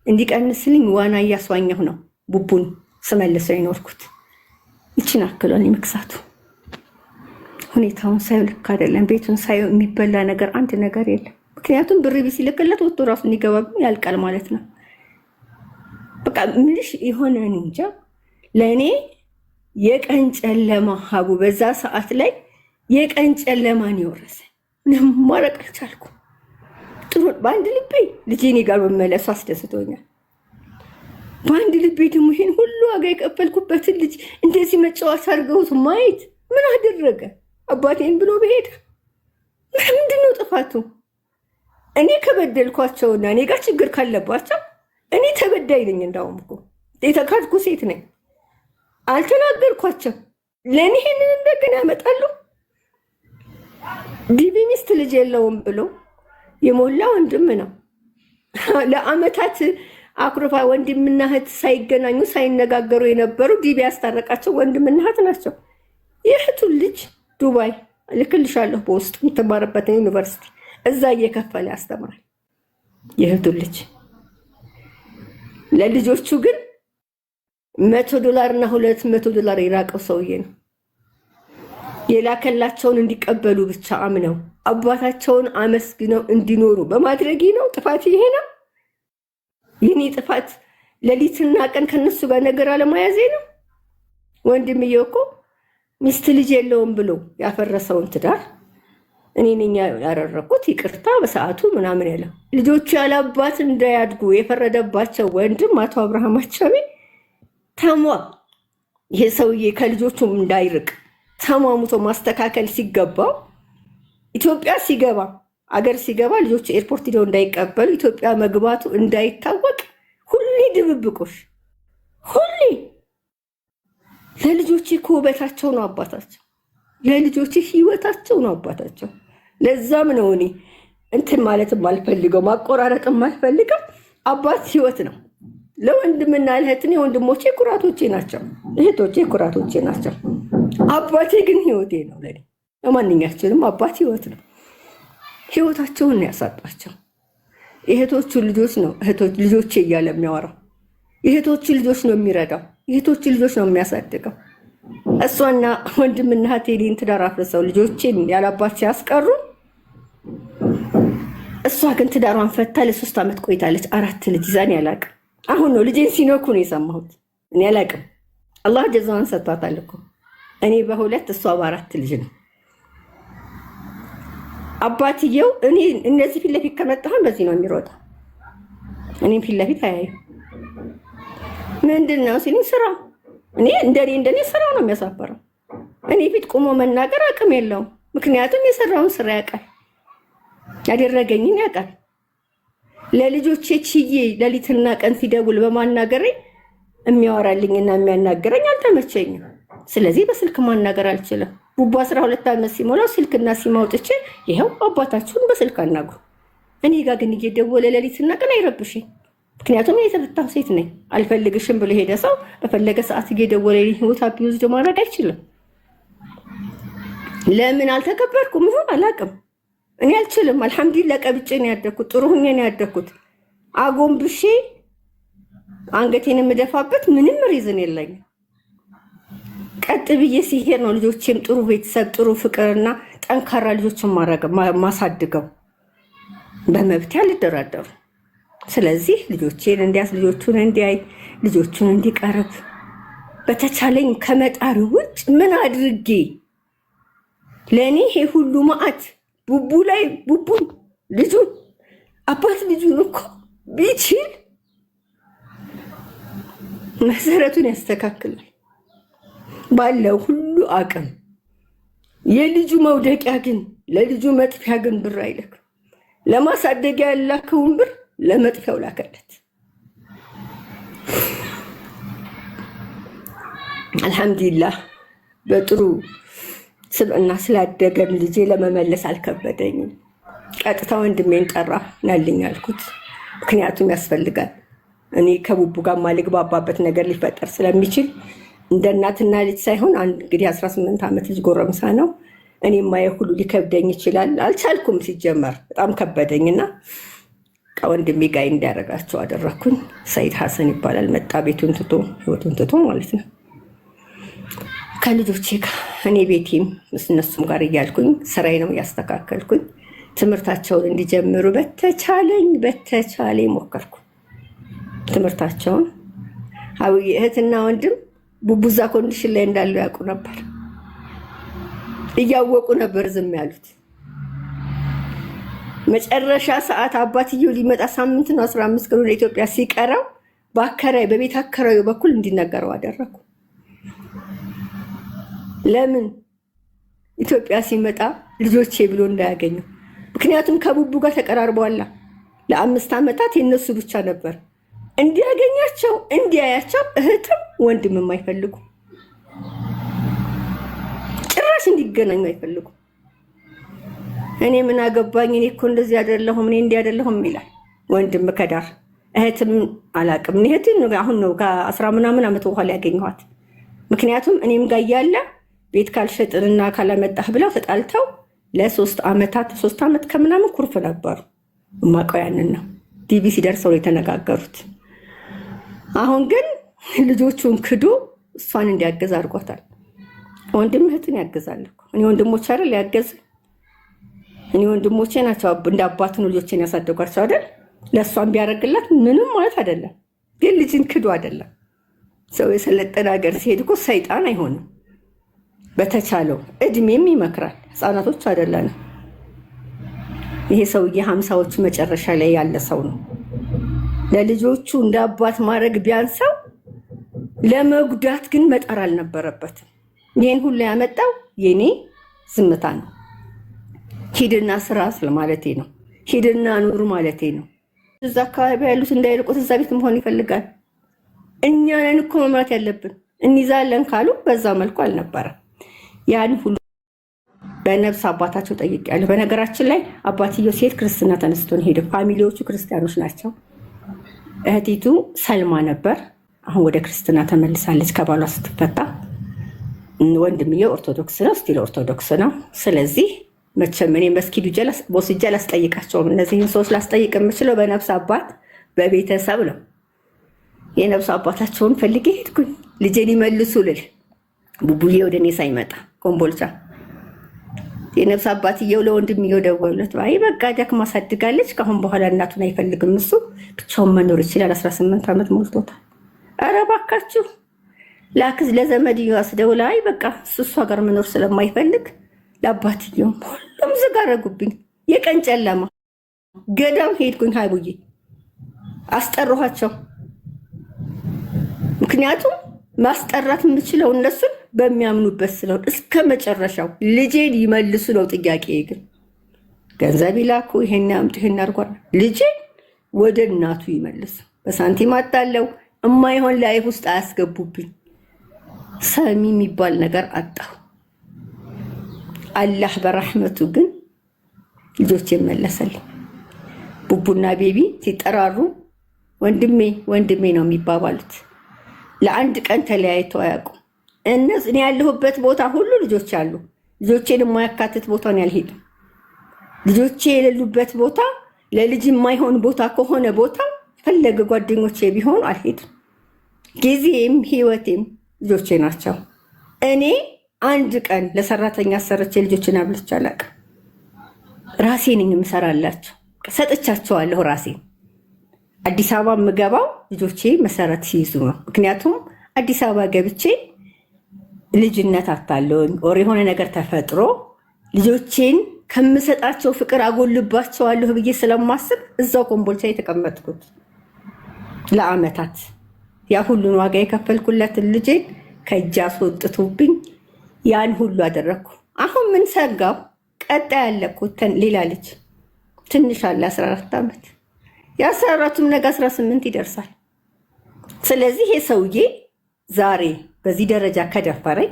እንዲቀንስልኝ ዋና እያስዋኘሁ ነው ቡቡን ስመልሰው የኖርኩት። ይችን አክሏል መክሳቱ። ሁኔታውን ሳየው ልክ አይደለም። ቤቱን ሳየው የሚበላ ነገር አንድ ነገር የለም። ምክንያቱም ብር ቢሲልክለት ወጥቶ ራሱ እንዲገባ ያልቃል ማለት ነው። በቃ ምንሽ የሆነ እንጃ። ለእኔ የቀን ጨለማ ሀቡ በዛ ሰዓት ላይ የቀን ጨለማን የወረሰ ምንም ማረቅ አልቻልኩም። ጥሩ በአንድ ልቤ ልጄ እኔ ጋር መመለሱ አስደስቶኛል። በአንድ ልቤ ደግሞ ይሄን ሁሉ ዋጋ የከፈልኩበትን ልጅ እንደዚህ መጫወት አድርገውት ማየት ምን አደረገ? አባቴን ብሎ በሄደ ምንድነው ጥፋቱ? እኔ ከበደልኳቸውና እኔ ጋር ችግር ካለባቸው እኔ ተበዳይ ነኝ። እንዳውም እኮ የተካድኩ ሴት ነኝ። አልተናገርኳቸው። ለእኔ ይሄንን እንደገና ያመጣሉ። ዲቢ ሚስት ልጅ የለውም ብሎ የሞላ ወንድም ነው። ለአመታት አኩርፋ ወንድምና እህት ሳይገናኙ ሳይነጋገሩ የነበሩ ዲቢ ያስታረቃቸው ወንድምና እህት ናቸው። የእህቱን ልጅ ዱባይ ልክልሻለሁ በውስጥ የምትማርበትን ዩኒቨርሲቲ እዛ እየከፈለ ያስተምራል። የእህቱን ልጅ ለልጆቹ ግን $100 እና $200 የራቀው ሰውዬ ነው። የላከላቸውን እንዲቀበሉ ብቻ አምነው አባታቸውን አመስግነው እንዲኖሩ በማድረግ ነው። ጥፋት ይሄ ነው። የኔ ጥፋት ሌሊትና ቀን ከነሱ ጋር ነገር አለማያዜ ነው። ወንድምዬው እኮ ሚስት ልጅ የለውም ብሎ ያፈረሰውን ትዳር እኔ ነኝ ያደረኩት፣ ይቅርታ በሰዓቱ ምናምን ያለው ልጆቹ ያላባት እንዳያድጉ የፈረደባቸው ወንድም አቶ አብርሃም አቻሜ ይሄ ሰውዬ ከልጆቹም እንዳይርቅ ተሟሙቶ ማስተካከል ሲገባው ኢትዮጵያ ሲገባ አገር ሲገባ ልጆቹ ኤርፖርት ሄደው እንዳይቀበሉ ኢትዮጵያ መግባቱ እንዳይታወቅ ሁሌ ድብብቆሽ፣ ሁሌ ለልጆቼ ውበታቸው ነው አባታቸው፣ ለልጆቼ ህይወታቸው ነው አባታቸው። ለዛም ነው እኔ እንትን ማለትም አልፈልገው ማቆራረጥም አልፈልገው። አባት ህይወት ነው። ለወንድምና ለእህት ወንድሞቼ ኩራቶቼ ናቸው፣ እህቶቼ ኩራቶቼ ናቸው። አባቴ ግን ህይወቴ ነው። ለኔ ለማንኛችንም አባት ህይወት ነው። ህይወታቸውን ነው ያሳጣቸው። የእህቶቹ ልጆች ነው እህቶች ልጆቼ እያለ የሚያወራው። የእህቶቹ ልጆች ነው የሚረዳው። የእህቶቹ ልጆች ነው የሚያሳድገው። እሷና ወንድምና እህቴ እኔን ትዳር አፍርሰው ልጆቼን ያላባት ሲያስቀሩ፣ እሷ ግን ትዳሯን ፈታ ለ3 ዓመት ቆይታለች። 4 ልጅ ይዛን ያላቅም። አሁን ነው ልጄን ሲነኩ ነው የሰማሁት። እኔ ያላቅም። አላህ ጀዛዋን ሰጥቷታል እኮ። እኔ በ2 እሷ በ4 ልጅ ነው። አባትየው እኔ እነዚህ ፊት ለፊት ከመጣሁን በዚህ ነው የሚሮጠው። እኔም ፊት ለፊት አያዩ። ምንድን ነው ሲሉኝ ስራ። እኔ እንደኔ ስራው ነው የሚያሳፈረው። እኔ ፊት ቆሞ መናገር አቅም የለውም። ምክንያቱም የሰራውን ስራ ያውቃል፣ ያደረገኝን ያውቃል። ለልጆቼ ችዬ ሌሊትና ቀን ሲደውል በማናገሬ የሚያወራልኝና የሚያናገረኝ አልተመቸኝም። ስለዚህ በስልክ ማናገር አልችልም። ቡቡ 12 ዓመት ሲሞላው ስልክና ሲም አውጥቼ ይኸው አባታችሁን በስልክ አናግሩ። እኔ ጋር ግን እየደወለ ሌሊትና ቀን አይረብሽኝ። ምክንያቱም የተፈታሁ ሴት ነኝ። አልፈልግሽም ብሎ ሄደ ሰው በፈለገ ሰዓት እየደወለ ህይወት አቢዩዝ ማድረግ አይችልም። ለምን አልተከበርኩም ይሆን አላውቅም። እኔ አልችልም። አልሐምዱሊላህ ቀብጬ ነው ያደግኩት። ጥሩ ሁኜ ነው ያደግኩት። አጎንብሼ አንገቴን የምደፋበት ምንም ሪዝን የለኝም። ቀጥ ብዬ ሲሄድ ነው ልጆቼም ጥሩ ቤተሰብ፣ ጥሩ ፍቅርና ጠንካራ ልጆችን ማሳድገው። በመብት አልደራደሩ። ስለዚህ ልጆቼን እንዲያስ ልጆቹን እንዲያይ ልጆቹን እንዲቀርብ በተቻለኝ ከመጣሪ ውጭ ምን አድርጌ ለእኔ ይሄ ሁሉ መዓት ቡቡ ላይ ቡቡን ልጁን አባት ልጁን እኮ ቢችል መሰረቱን ያስተካክላል ባለው ሁሉ አቅም። የልጁ መውደቂያ ግን ለልጁ መጥፊያ ግን ብር አይልክ። ለማሳደጊያ ያላከውን ብር ለመጥፊያው ላከለት። አልሐምዱሊላህ በጥሩ ስብዕና ስላደገም ልጄ ለመመለስ አልከበደኝም። ቀጥታ ወንድሜን ጠራ ናልኝ አልኩት። ምክንያቱም ያስፈልጋል። እኔ ከቡቡ ጋር ማልግባባበት ነገር ሊፈጠር ስለሚችል እንደ እናትና ልጅ ሳይሆን እንግዲህ 18 ዓመት ልጅ ጎረምሳ ነው። እኔ ማየው ሁሉ ሊከብደኝ ይችላል። አልቻልኩም። ሲጀመር በጣም ከበደኝና ከወንድሜ ጋር እንዲያደርጋቸው አደረኩኝ። ሰይድ ሐሰን ይባላል። መጣ ቤቱን ትቶ ህይወቱን ትቶ ማለት ነው። ከልጆቼ ጋር እኔ ቤቴም እነሱም ጋር እያልኩኝ ስራዬንም እያስተካከልኩኝ ትምህርታቸውን እንዲጀምሩ በተቻለኝ ሞከርኩ። ትምህርታቸውን አብይ እህትና ወንድም ቡቡዛ ኮንዲሽን ላይ እንዳለው ያውቁ ነበር። እያወቁ ነበር ዝም ያሉት። መጨረሻ ሰዓት አባትየው ሊመጣ ሳምንት ነው 15 ቀን ወደ ኢትዮጵያ ሲቀረው በቤት አከራዩ በኩል እንዲነገረው አደረኩ። ለምን ኢትዮጵያ ሲመጣ ልጆቼ ብሎ እንዳያገኘው። ምክንያቱም ከቡቡ ጋር ተቀራርበዋላ። ለ5 ዓመታት የነሱ ብቻ ነበር እንዲያገኛቸው እንዲያያቸው። እህትም ወንድምም አይፈልጉ፣ ጭራሽ እንዲገናኙ አይፈልጉ። እኔ ምን አገባኝ፣ እኔ እኮ እንደዚህ አይደለሁም፣ እኔ እንዲህ አይደለሁም ይላል ወንድም ከዳር። እህትም አላቅም። እህትን አሁን ነው ከ10 ምናምን ዓመት በኋላ ያገኘኋት። ምክንያቱም እኔም ጋር እያለ ቤት ካልሸጥንና ካላመጣህ ብለው ተጣልተው ለ3 ዓመታት 3 ዓመት ከምናምን ኩርፍ ነበሩ። እማውቀው ያንን ነው። ዲቪ ሲደርሰው የተነጋገሩት። አሁን ግን ልጆቹን ክዶ እሷን እንዲያገዝ አድርጓታል። ወንድም እህትን ያገዛል እኮ። እኔ ወንድሞች አይደል ያገዝ? እኔ ወንድሞቼ ናቸው እንደ አባት ነው ልጆቼን ያሳደጓቸው አይደል? ለእሷን ቢያደርግላት ምንም ማለት አይደለም። ግን ልጅን ክዶ አይደለም። ሰው የሰለጠነ ሀገር ሲሄድ እኮ ሰይጣን አይሆንም። በተቻለው እድሜም ይመክራል። ህፃናቶች አይደለንም። ይሄ ሰውዬ 50ዎቹ መጨረሻ ላይ ያለ ሰው ነው። ለልጆቹ እንደ አባት ማድረግ ቢያንሰው ለመጉዳት ግን መጠር አልነበረበትም። ይህን ሁሉ ያመጣው የኔ ዝምታ ነው። ሂድና ስራ ስለማለቴ ነው። ሂድና ኑር ማለቴ ነው። እዛ አካባቢ ያሉት እንዳይርቁት እዛ ቤት መሆን ይፈልጋል። እኛ ነን እኮ መምራት ያለብን። እንይዛለን ካሉ በዛ መልኩ አልነበረም። ያን ሁሉ በነፍስ አባታቸው ጠይቄያለሁ። በነገራችን ላይ አባትየው ሴት ክርስትና ተነስቶ ነው ሄደው። ፋሚሊዎቹ ክርስቲያኖች ናቸው። እህቲቱ ሰልማ ነበር። አሁን ወደ ክርስትና ተመልሳለች ከባሏ ስትፈታ። ወንድምየው ኦርቶዶክስ ነው፣ ስቲል ኦርቶዶክስ ነው። ስለዚህ መቼም እኔ መስጊዱ ወስጄ አላስጠይቃቸውም። እነዚህን ሰዎች ላስጠይቅ የምችለው በነፍስ አባት በቤተሰብ ነው። የነፍስ አባታቸውን ፈልጌ ሄድኩኝ ልጄን ይመልሱ ልል። ቡቡዬ ወደ እኔ ሳይመጣ ኮምቦልቻ የነፍስ አባትየው ለወንድምየው ደወሉለት። አይ በቃ ደክማ አሳድጋለች፣ ከአሁን በኋላ እናቱን አይፈልግም፣ እሱ ብቻውን መኖር ይችላል፣ 18 ዓመት ሞልቶታል። ኧረ እባካችሁ ላክዝ ለዘመድየው አስደውላ፣ አይ በቃ እሷ ጋር መኖር ስለማይፈልግ ለአባትየውም ሁሉም ዝግ አደረጉብኝ። የቀን ጨለማ ገዳም ሄድኩኝ። ሀይቡዬ አስጠራኋቸው። ምክንያቱም ማስጠራት የምችለው እነሱን በሚያምኑበት ስለሆነ እስከ መጨረሻው ልጄን ይመልሱ ነው ጥያቄ። ግን ገንዘብ ይላኩ፣ ይሄን ያምጡ፣ ይሄን አድርጓል፣ ልጄን ወደ እናቱ ይመልሱ። በሳንቲም አጣለው እማይሆን ላይፍ ውስጥ አያስገቡብኝ። ሰሚ የሚባል ነገር አጣሁ። አላህ በረሕመቱ ግን ልጆች ይመለሰልኝ። ቡቡና ቤቢ ሲጠራሩ ወንድሜ ወንድሜ ነው የሚባባሉት። ለአንድ ቀን ተለያይተው አያውቁም። እኔ ያለሁበት ቦታ ሁሉ ልጆች አሉ። ልጆቼን የማያካትት ቦታ ነው ያልሄድም። ልጆቼ የሌሉበት ቦታ፣ ለልጅ የማይሆን ቦታ ከሆነ ቦታ ፈለገ ጓደኞቼ ቢሆኑ አልሄድም። ጊዜም ህይወቴም ልጆቼ ናቸው። እኔ አንድ ቀን ለሰራተኛ አሰርቼ ልጆችን አብልቼ አላውቅም። ራሴ ነኝ የምሰራላቸው፣ ሰጥቻቸዋለሁ ራሴን። አዲስ አበባ የምገባው ልጆቼ መሰረት ሲይዙ ነው። ምክንያቱም አዲስ አበባ ገብቼ ልጅነት አታለውኝ ኦር የሆነ ነገር ተፈጥሮ ልጆቼን ከምሰጣቸው ፍቅር አጎልባቸዋለሁ ብዬ ስለማስብ እዛው ኮምቦልቻ የተቀመጥኩት ለአመታት። ያ ሁሉን ዋጋ የከፈልኩለትን ልጄን ከእጅ አስወጥቶብኝ ያን ሁሉ አደረግኩ። አሁን ምን ሰጋው? ቀጣይ ያለኩት ሌላ ልጅ ትንሽ አለ 14 ዓመት። የ14ቱም ነገ 18 ይደርሳል። ስለዚህ የሰውዬ ዛሬ በዚህ ደረጃ ከደፈረኝ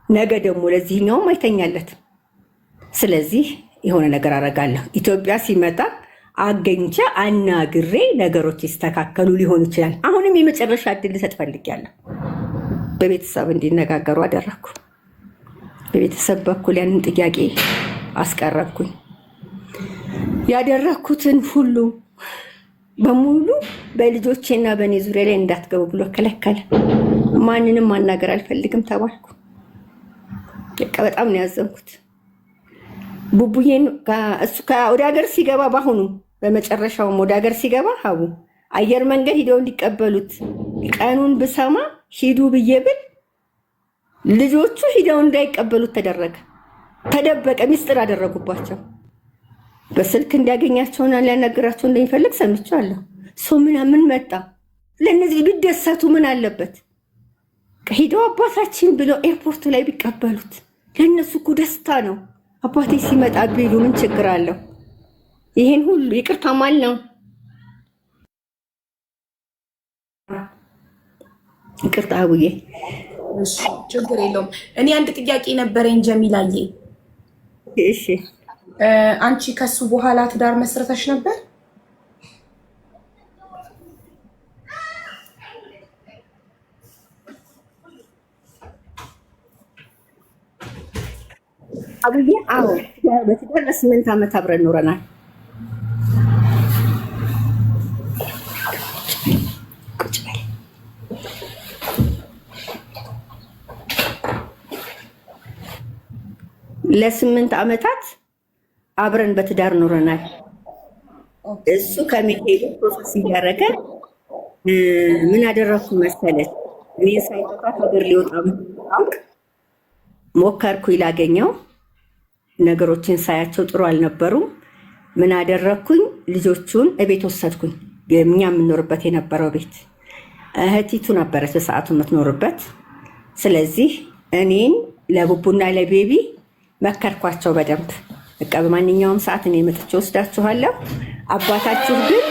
ነገ ደግሞ ለዚህኛውም አይተኛለትም። ስለዚህ የሆነ ነገር አደርጋለሁ። ኢትዮጵያ ሲመጣ አገኝቼ አናግሬ ነገሮች ይስተካከሉ ሊሆን ይችላል። አሁንም የመጨረሻ እድል ልሰጥ ፈልጌያለሁ። በቤተሰብ እንዲነጋገሩ አደረግኩ። በቤተሰብ በኩል ያንን ጥያቄ አስቀረብኩኝ። ያደረግኩትን ሁሉ በሙሉ በልጆቼና በእኔ ዙሪያ ላይ እንዳትገቡ ብሎ ከለከለ። ማንንም ማናገር አልፈልግም ተባልኩ። በቃ በጣም ነው ያዘንኩት። ቡቡዬን እሱ ወደ ሀገር ሲገባ በአሁኑ በመጨረሻውም ወደ ሀገር ሲገባ ሀቡ አየር መንገድ ሂደው እንዲቀበሉት ቀኑን ብሰማ ሂዱ ብዬ ብል ልጆቹ ሂደው እንዳይቀበሉት ተደረገ። ተደበቀ። ሚስጥር አደረጉባቸው። በስልክ እንዲያገኛቸውና ሊያናግራቸው እንደሚፈልግ ሰምቻለሁ። ሰው ምን መጣ? ለእነዚህ ቢደሰቱ ምን አለበት? ሂደው አባታችን ብለው ኤርፖርቱ ላይ ቢቀበሉት ለእነሱ እኮ ደስታ ነው። አባቴ ሲመጣ ቢሉ ምን ችግር አለው? ይሄን ሁሉ ይቅርታ ማል ነው። ይቅርታ አቡዬ፣ ችግር የለውም። እኔ አንድ ጥያቄ ነበረኝ ጀሚላዬ። እሺ፣ አንቺ ከሱ በኋላ ትዳር መስረተሽ ነበር? አቡዬ? አዎ፣ በትዳር ለ8 ዓመት አብረን ኖረናል። ለ8 ዓመታት አብረን በትዳር ኖረናል። እሱ ከሚሄዱ ፕሮሰስ እያደረገ ምን አደረኩ መሰለች? እኔ ሳይጠፋ ሀገር ሊወጣ አውቅ ሞከርኩ ላገኘው። ነገሮችን ሳያቸው ጥሩ አልነበሩም። ምን አደረኩኝ? ልጆቹን እቤት ወሰድኩኝ። እኛ የምንኖርበት የነበረው ቤት እህቲቱ ነበረች በሰዓቱ የምትኖርበት። ስለዚህ እኔን ለቡቡና ለቤቢ መከርኳቸው በደንብ። በቃ በማንኛውም ሰዓት እኔ መጥቼ ወስዳችኋለሁ። አባታችሁ ግን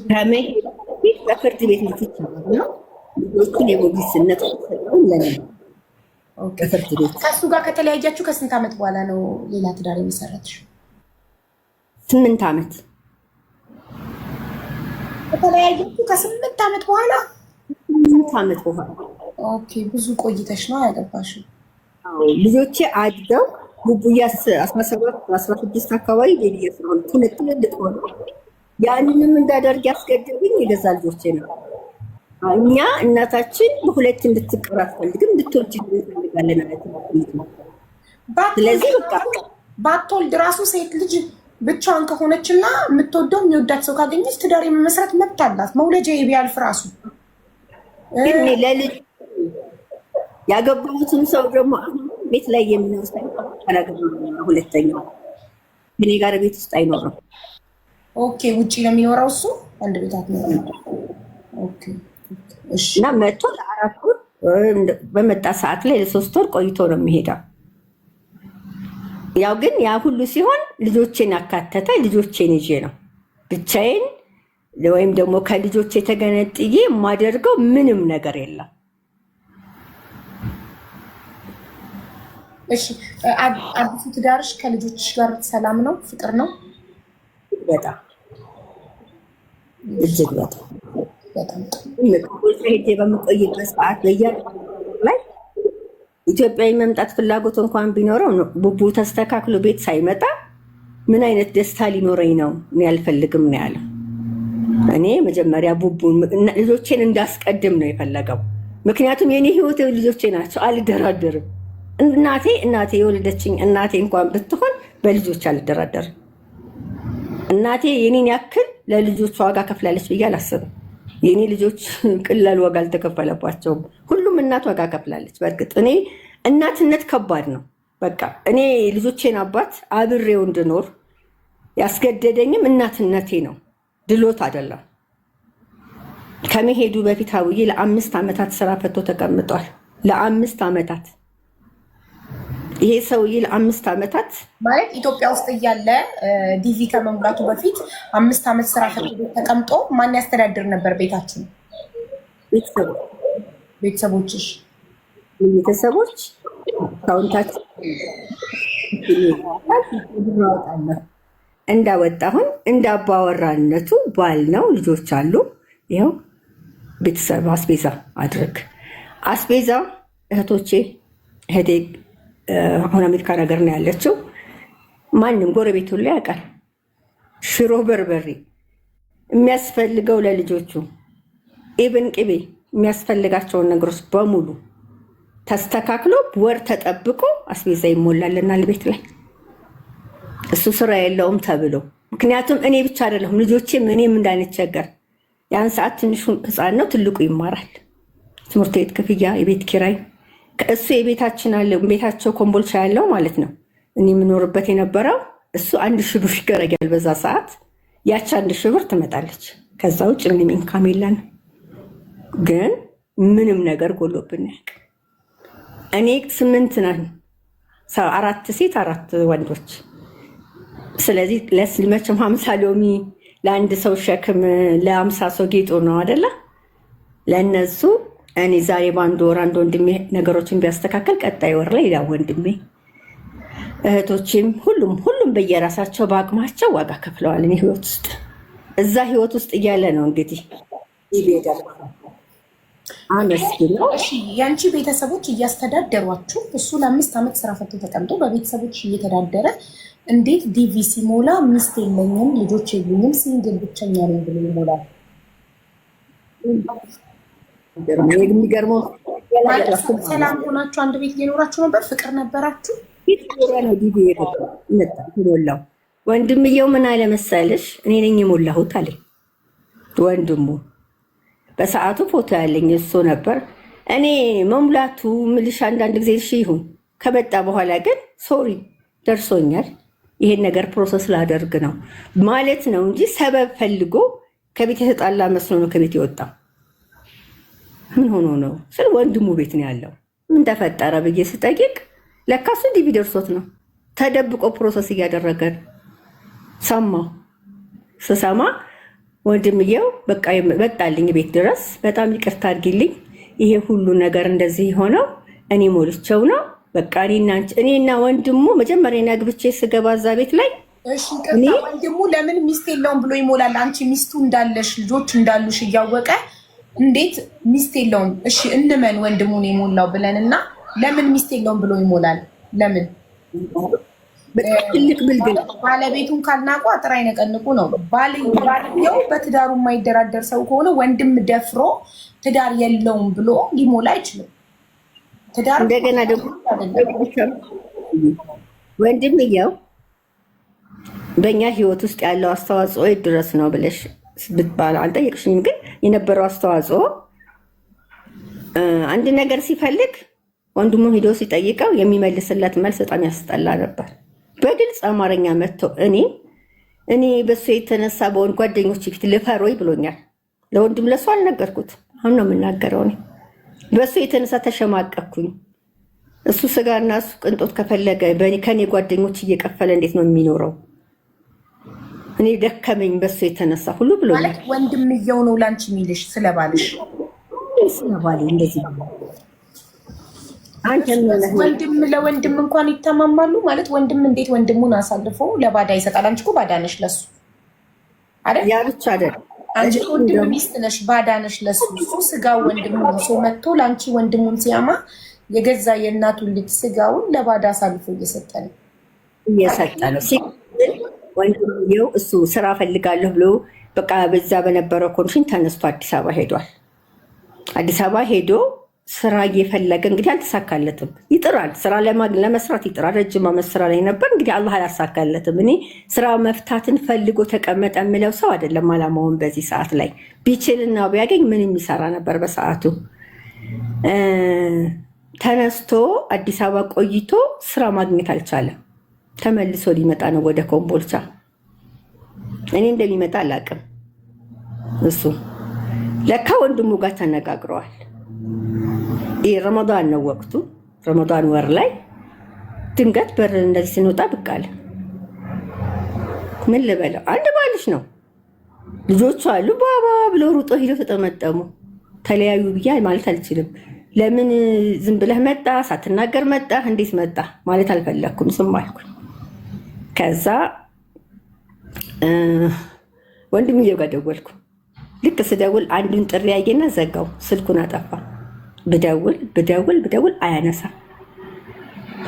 ከመሄድ በፊት በፍርድ ቤት ልትቻ ነው ልጆቹን የሞግዚትነት ሰጠውን ለኔ በፍርድ ቤት። ከእሱ ጋር ከተለያያችሁ ከስንት ዓመት በኋላ ነው ሌላ ትዳር የመሰረትሽ? 8 ዓመት ከተለያያችሁ ከ8 ዓመት በኋላ? 8 ዓመት በኋላ። ኦኬ፣ ብዙ ቆይተሽ ነው ያገባሽው? ልጆቼ አድገው ቡቡያስ 17 16 አካባቢ ቤቢዬ ስለሆነ ትልቅ ሆነ። ያንንም እንዳደርግ ያስገደዱኝ የገዛ ልጆቼ ነው። እኛ እናታችን በሁለት እንድትቀር አትፈልግም፣ እንድትወልድ እንፈልጋለን ማለት ነው። ስለዚህ በቃ ባትወልድ ራሱ ሴት ልጅ ብቻዋን ከሆነችና የምትወደው የሚወዳት ሰው ካገኘች ትዳር የመመስረት መብት አላት። መውለጃ ቢያልፍ ራሱ ለልጅ ያገባሁትን ሰው ደግሞ ቤት ላይ የሚኖር ሰው ሁለተኛው እኔ ጋር ቤት ውስጥ አይኖርም። ኦኬ፣ ውጪ ነው የሚኖረው እሱ አንድ ቤት አትኖርም። ኦኬ፣ እሺ። እና መጥቶ ለ4 ወር በመጣ ሰዓት ላይ ለ3 ወር ቆይቶ ነው የሚሄደው። ያው ግን ያ ሁሉ ሲሆን ልጆቼን አካተተ። ልጆቼን ይዤ ነው ብቻዬን ወይም ደግሞ ከልጆቼ ተገነጥዬ የማደርገው ምንም ነገር የለም። እሺ፣ አዲሱ ትዳርሽ ከልጆችሽ ጋር ሰላም ነው? ፍቅር ነው? በጣም እጅግ በጣም ሄጄ በምቆይበት ሰዓት ላይ ኢትዮጵያዊ መምጣት ፍላጎት እንኳን ቢኖረው ቡቡ ተስተካክሎ ቤት ሳይመጣ ምን አይነት ደስታ ሊኖረኝ ነው? እኔ አልፈልግም ነው ያለው። እኔ መጀመሪያ ቡቡ ልጆቼን እንዳስቀድም ነው የፈለገው። ምክንያቱም የኔ ህይወት ልጆቼ ናቸው፣ አልደራደርም። እናቴ የወለደችኝ እናቴ እንኳን ብትሆን በልጆች አልደራደርም። እናቴ የኔን ያክል ለልጆቿ ዋጋ ከፍላለች ብዬ አላስብም። የኔ ልጆች ቅላል ዋጋ አልተከፈለባቸውም። ሁሉም እናት ዋጋ ከፍላለች። በእርግጥ እኔ እናትነት ከባድ ነው። በቃ እኔ ልጆቼን አባት አብሬው እንድኖር ያስገደደኝም እናትነቴ ነው፣ ድሎት አይደለም። ከመሄዱ በፊት አውዬ ለ5 ዓመታት ስራ ፈቶ ተቀምጧል። ለ5 ዓመታት ይሄ ሰውዬ ለ5 ዓመታት ማለት ኢትዮጵያ ውስጥ እያለ ዲቪ ከመሙላቱ በፊት 5 ዓመት ስራ ፈቶ ተቀምጦ ማን ያስተዳድር ነበር ቤታችን? ቤተሰቦችሽ? ቤተሰቦች አካውንታችን እንዳወጣሁን እንዳባወራነቱ ባል ነው፣ ልጆች አሉ። ይኸው ቤተሰብ አስቤዛ አድርግ አስቤዛ እህቴ አሁን አሜሪካ ነገር ነው ያለችው። ማንም ጎረቤቱ ላይ ያውቃል። ሽሮ በርበሬ የሚያስፈልገው ለልጆቹ ኢብን ቅቤ የሚያስፈልጋቸውን ነገሮች በሙሉ ተስተካክሎ ወር ተጠብቆ አስቤዛ ይሞላልናል ቤት ላይ። እሱ ስራ የለውም ተብሎ ምክንያቱም እኔ ብቻ አይደለሁም ልጆቼም እኔም እንዳንቸገር። ያን ሰዓት ትንሹ ህፃን ነው፣ ትልቁ ይማራል። ትምህርት ቤት ክፍያ፣ የቤት ኪራይ እሱ የቤታችን አለ። ቤታቸው ኮምቦልቻ ያለው ማለት ነው። እኔ የምኖርበት የነበረው እሱ 1000 ብር ይገረጋል በዛ ሰዓት። ያቺ 1000 ብር ትመጣለች። ከዛ ውጭ ምንም ኢንካም የለን። ግን ምንም ነገር ጎሎብን ያውቅ። እኔ 8 ነን፣ 4 ሴት 4 ወንዶች። ስለዚህ ለስልመችም 50 ሎሚ ለአንድ ሰው ሸክም ለ50 ሰው ጌጡ ነው አይደለ? ለእነሱ እኔ ዛሬ በአንድ ወር አንድ ወንድሜ ነገሮችን ቢያስተካከል ቀጣይ ወር ላይ ሌላ ወንድሜ፣ እህቶችም ሁሉም በየራሳቸው በአቅማቸው ዋጋ ከፍለዋል። እኔ ህይወት ውስጥ እዛ ህይወት ውስጥ እያለ ነው እንግዲህ አመስግነው። የአንቺ ቤተሰቦች እያስተዳደሯችሁ፣ እሱ ለ5 ዓመት ስራ ፈቶ ተቀምጦ በቤተሰቦች እየተዳደረ እንዴት ዲቪ ሲሞላ ሚስት የለኝም ልጆች የሉኝም ሲንግል ብቸኛ ነኝ ብሎ ይሞላል? የሚገርመው ሰላም ሆናችሁ አንድ ቤት እየኖራችሁ ነበር? ፍቅር ነበራችሁ? ነው ዲቪ የሞላው ወንድምየው ምን አለ መሰለሽ፣ እኔ ነኝ የሞላሁት አለኝ ወንድሙ። በሰዓቱ ፎቶ ያለኝ እሱ ነበር። እኔ መሙላቱ ምልሽ አንዳንድ ጊዜ እሺ ይሁን፣ ከመጣ በኋላ ግን ሶሪ ደርሶኛል፣ ይሄን ነገር ፕሮሰስ ላደርግ ነው ማለት ነው እንጂ ሰበብ ፈልጎ ከቤት የተጣላ መስሎ ነው ከቤት የወጣው። ምን ሆኖ ነው ስለ ወንድሙ ቤት ነው ያለው። ምን ተፈጠረ ብዬ ስጠይቅ ለካሱ ዲቪ ደርሶት ነው ተደብቆ ፕሮሰስ እያደረገ ሰማሁ። ስሰማ ወንድምየው በቃ መጣልኝ ቤት ድረስ። በጣም ይቅርታ አድርጊልኝ፣ ይሄ ሁሉ ነገር እንደዚህ ሆነው እኔ ሞልቼው ነው። በቃ እኔና ወንድሙ መጀመሪያ አግብቼ ስገባ እዛ ቤት ላይ እሺ፣ ቅርታ ወንድሙ ለምን ሚስት የለውም ብሎ ይሞላል? አንቺ ሚስቱ እንዳለሽ ልጆች እንዳሉሽ እያወቀ እንዴት ሚስት የለውም? እሺ እንመን ወንድሙን የሞላው ብለንና ለምን ሚስት የለውም ብሎ ይሞላል? ለምን? ትልቅ ብልግና። ባለቤቱን ካልናቁ አጥር አይነቀንቁ ነው። ባልየው በትዳሩ የማይደራደር ሰው ከሆነ ወንድም ደፍሮ ትዳር የለውም ብሎ ሊሞላ አይችልም። ትዳር እንደገና ደግሞ ወንድምየው በእኛ ህይወት ውስጥ ያለው አስተዋጽኦ ድረስ ነው ብለሽ ብትባል አልጠየቅሽኝም፣ ግን የነበረው አስተዋጽኦ አንድ ነገር ሲፈልግ ወንድሙ ሂዶ ሲጠይቀው የሚመልስለት መልስ በጣም ያስጠላ ነበር። በግልጽ አማርኛ መጥቶ እኔ በሱ የተነሳ በወንድ ጓደኞች ፊት ልፈር ወይ ብሎኛል። ለወንድም ለሱ አልነገርኩት፣ አሁን ነው የምናገረው። እኔ በሱ የተነሳ ተሸማቀኩኝ። እሱ ስጋና እሱ ቅንጦት ከፈለገ ከኔ ጓደኞች እየቀፈለ እንዴት ነው የሚኖረው? እኔ ደከመኝ በሱ የተነሳ ሁሉ ብሎኛል። ማለት ወንድምየው ነው ላንቺ የሚልሽ ስለባልሽ? ስለባሌ እንደዚህ ወንድም ለወንድም እንኳን ይተማማሉ ማለት ወንድም እንዴት ወንድሙን አሳልፎ ለባዳ ይሰጣል? አንቺ እኮ ባዳ ነሽ ለሱ አይደል? ያ ብቻ አይደል? አንቺ ወንድም ሚስት ነሽ፣ ባዳ ነሽ ለሱ። እሱ ስጋው ወንድሙ ነው። ሰው መጥቶ ለአንቺ ወንድሙን ሲያማ የገዛ የእናቱን ልጅ ስጋውን ለባዳ አሳልፎ እየሰጠ ነው። ወንድምየው እሱ ስራ ፈልጋለሁ ብሎ በቃ በዛ በነበረው ኮንሽን ተነስቶ አዲስ አበባ ሄዷል። አዲስ አበባ ሄዶ ስራ እየፈለገ እንግዲህ አልተሳካለትም። ይጥራል፣ ስራ ለመስራት ይጥራል። ረጅም ዓመት ስራ ላይ ነበር። እንግዲህ አላህ አላሳካለትም። እኔ ስራ መፍታትን ፈልጎ ተቀመጠ የምለው ሰው አይደለም አላማውን። በዚህ ሰዓት ላይ ቢችልና ቢያገኝ ምን የሚሰራ ነበር በሰዓቱ። ተነስቶ አዲስ አበባ ቆይቶ ስራ ማግኘት አልቻለም። ተመልሶ ሊመጣ ነው ወደ ኮምቦልቻ። እኔ እንደሚመጣ አላውቅም። እሱ ለካ ወንድሙ ጋር ተነጋግረዋል። ይህ ረመዳን ነው ወቅቱ። ረመዳን ወር ላይ ድንገት በር እንደዚህ ስንወጣ ብቅ አለ። ምን ልበለው፣ አንድ ባልሽ ነው፣ ልጆቹ አሉ፣ ባባ ብሎ ሩጦ ሂዶ ተጠመጠሙ። ተለያዩ ብያ ማለት አልችልም። ለምን ዝም ብለህ መጣ? ሳትናገር መጣ? እንዴት መጣ ማለት አልፈለግኩም። ዝም አልኩኝ። ከዛ ወንድምየው ጋር ደወልኩ። ልክ ስደውል አንዱን ጥሪ ያየና ዘጋው፣ ስልኩን አጠፋ። ብደውል አያነሳ፣